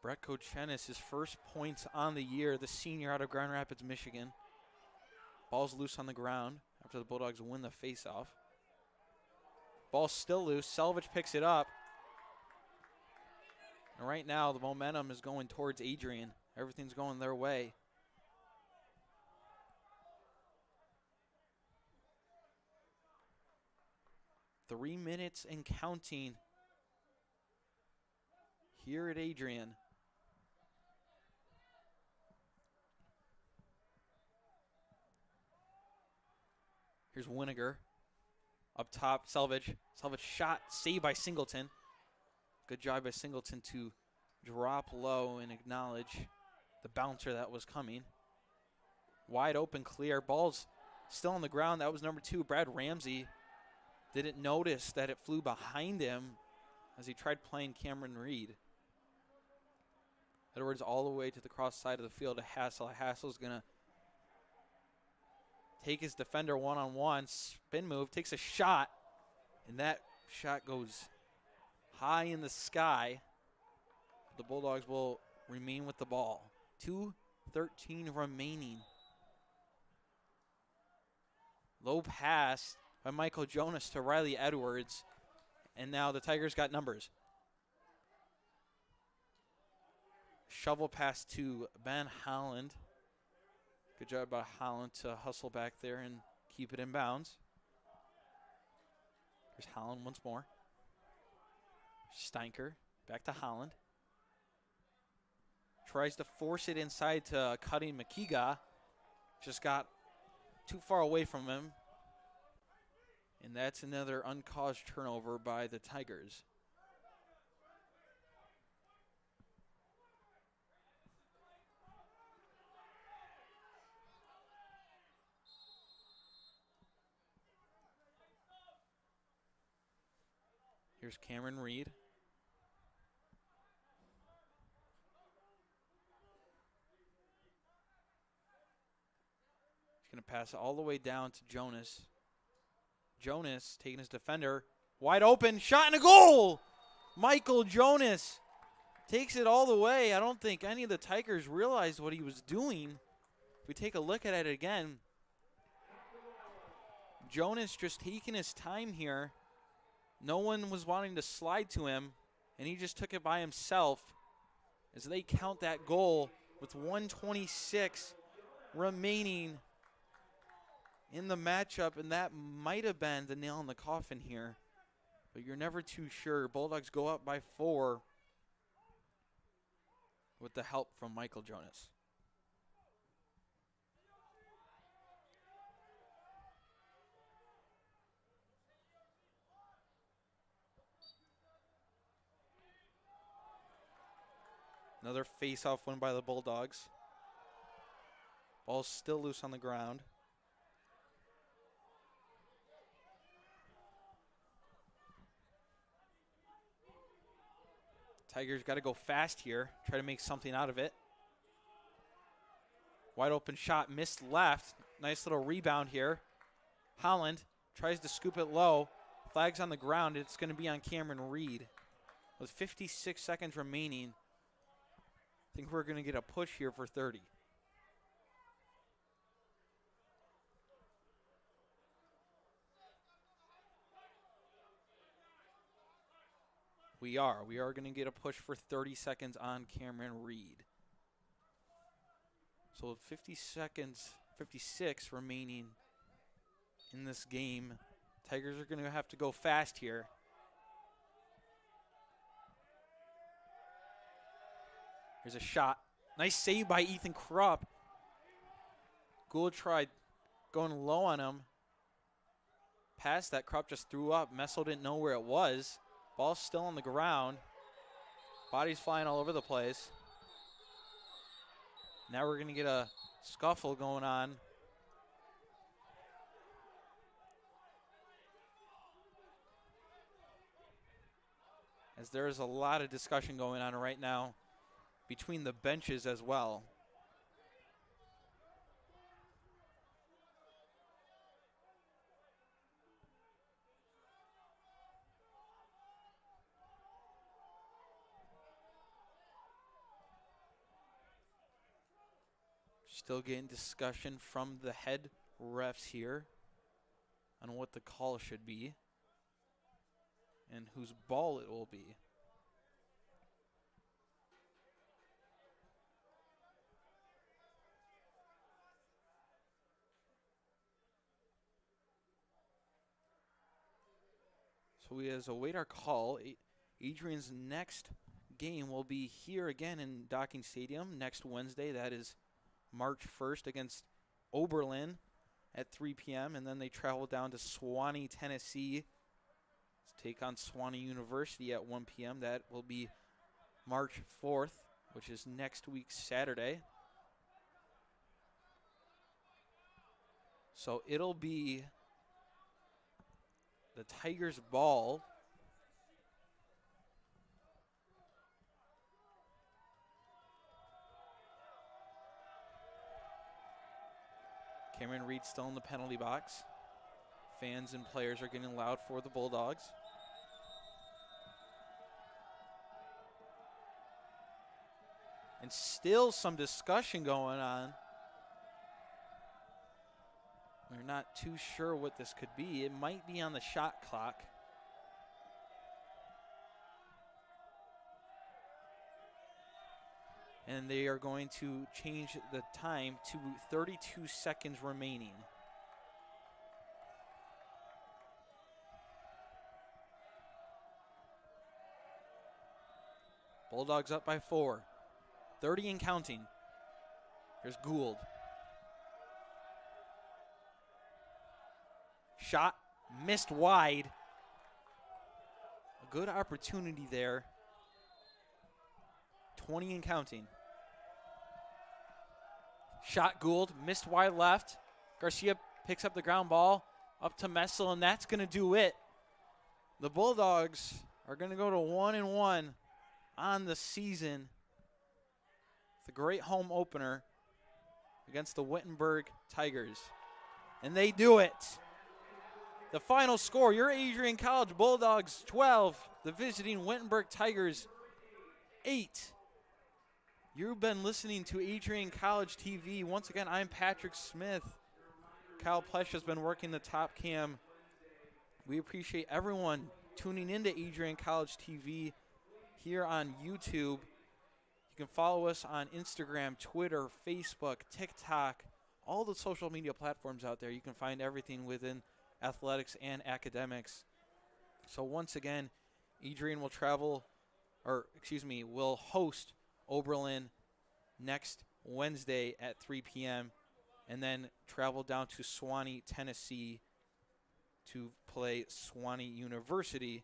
Brett Kochenis, his first points on the year, the senior out of Grand Rapids, Michigan. Ball's loose on the ground after the Bulldogs win the faceoff. Ball's still loose. Selvage picks it up. And right now, the momentum is going towards Adrian. Everything's going their way. Three minutes and counting here at Adrian. Here's Winiger. Up top, Selvage. Selvage shot, saved by Singleton. Good job by Singleton to drop low and acknowledge the bouncer that was coming. Wide open, clear. Ball's still on the ground. That was number 2, Brad Ramsey. Didn't notice that it flew behind him as he tried playing Cameron Reed. Edwards all the way to the cross side of the field to Hassel. Hassel's going to take his defender one-on-one, spin move, takes a shot, and that shot goes high in the sky. The Bulldogs will remain with the ball. 2:13 remaining. Low pass by Michael Jonas to Riley Edwards, and now the Tigers got numbers. Shovel pass to Ben Holland. Good job by Holland to hustle back there and keep it in bounds. Here's Holland once more. Steinker back to Holland. Tries to force it inside to Cutting McKeegaw. Just got too far away from him. And that's another uncaused turnover by the Tigers. Here's Cameron Reed. He's going to pass all the way down to Jonas. Jonas taking his defender. Wide open. Shot and a goal! Michael Jonas takes it all the way. I don't think any of the Tigers realized what he was doing. If we take a look at it again, Jonas just taking his time here. No one was wanting to slide to him, and he just took it by himself as they count that goal with 1:26 remaining in the matchup, and that might have been the nail in the coffin here, but you're never too sure. Bulldogs go up by 4 with the help from Michael Jonas. Another face-off win by the Bulldogs. Ball's still loose on the ground. Tigers got to go fast here, try to make something out of it. Wide open shot, missed left. Nice little rebound here. Holland tries to scoop it low. Flag's on the ground. It's going to be on Cameron Reed. With 56 seconds remaining, I think we're going to get a push here for 30. We are going to get a push for 30 seconds on Cameron Reed. So 50 seconds, 56 remaining in this game. Tigers are going to have to go fast here. Here's a shot. Nice save by Ethan Krupp. Gould tried going low on him. Pass that Krupp just threw up. Messel didn't know where it was. Ball's still on the ground. Bodies flying all over the place. Now we're going to get a scuffle going on. As there is a lot of discussion going on right now between the benches as well. Still getting discussion from the head refs here on what the call should be and whose ball it will be. So we as await our call. Adrian's next game will be here again in Docking Stadium next Wednesday. That is March 1st against Oberlin at 3 p.m. And then they travel down to Sewanee, Tennessee to take on Sewanee University at 1 p.m. That will be March 4th, which is next week Saturday. So it'll be the Tigers' ball. Cameron Reed still in the penalty box. Fans and players are getting loud for the Bulldogs. And still some discussion going on. We're not too sure what this could be. It might be on the shot clock. And they are going to change the time to 32 seconds remaining. Bulldogs up by 4. 30 and counting. Here's Gould. Shot missed wide. A good opportunity there. 20 and counting. Shot Gould, missed wide left. Garcia picks up the ground ball, up to Messel, and that's going to do it. The Bulldogs are going to go to 1-1 on the season. The great home opener against the Wittenberg Tigers. And they do it. The final score, your Adrian College Bulldogs 12, the visiting Wittenberg Tigers 8. You've been listening to Adrian College TV. Once again, I'm Patrick Smith. Kyle Plesch has been working the top cam. We appreciate everyone tuning into Adrian College TV here on YouTube. You can follow us on Instagram, Twitter, Facebook, TikTok, all the social media platforms out there. You can find everything within athletics and academics. So once again, Adrian will will host Oberlin next Wednesday at 3 p.m. and then travel down to Sewanee, Tennessee to play Sewanee University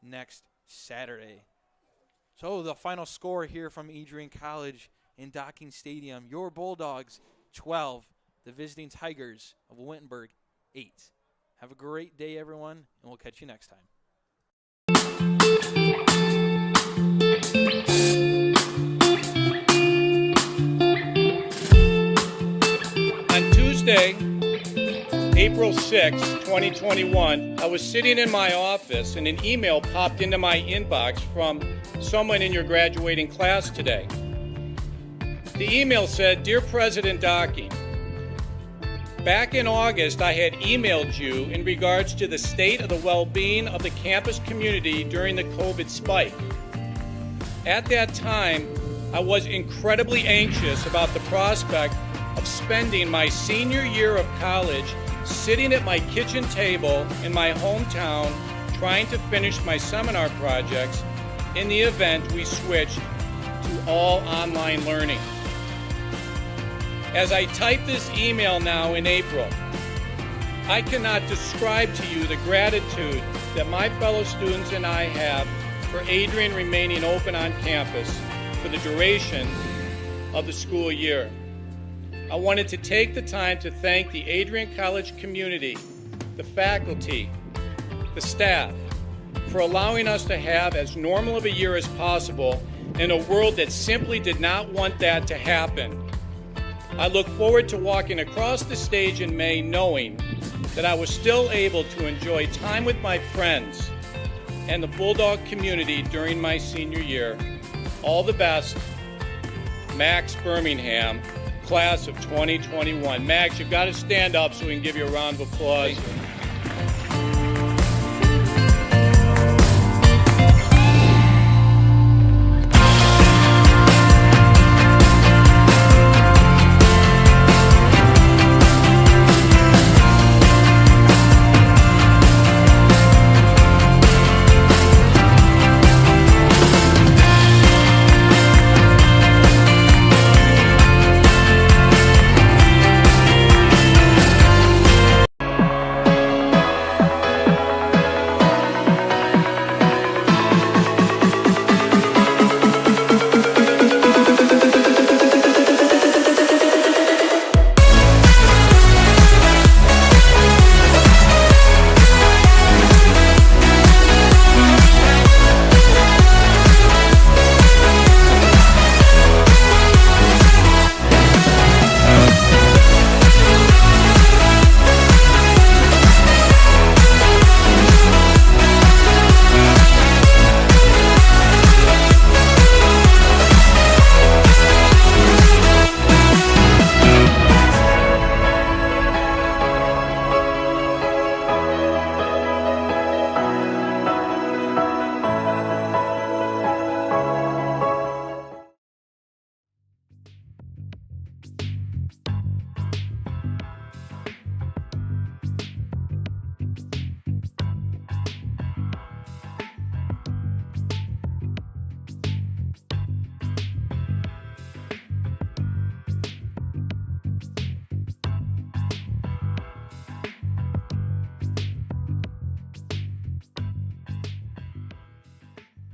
next Saturday. So the final score here from Adrian College in Docking Stadium, your Bulldogs 12, the visiting Tigers of Wittenberg 8. Have a great day, everyone, and we'll catch you next time. On Tuesday, April 6, 2021, I was sitting in my office and an email popped into my inbox from someone in your graduating class today. The email said, "Dear President Docking, back in August I had emailed you in regards to the state of the well-being of the campus community during the COVID spike. At that time, I was incredibly anxious about the prospect of spending my senior year of college sitting at my kitchen table in my hometown trying to finish my seminar projects in the event we switched to all online learning. As I type this email now in April, I cannot describe to you the gratitude that my fellow students and I have for Adrian remaining open on campus for the duration of the school year. I wanted to take the time to thank the Adrian College community, the faculty, the staff, for allowing us to have as normal of a year as possible in a world that simply did not want that to happen. I look forward to walking across the stage in May knowing that I was still able to enjoy time with my friends and the Bulldog community during my senior year. All the best, Max Birmingham, class of 2021. Max, you've got to stand up so we can give you a round of applause.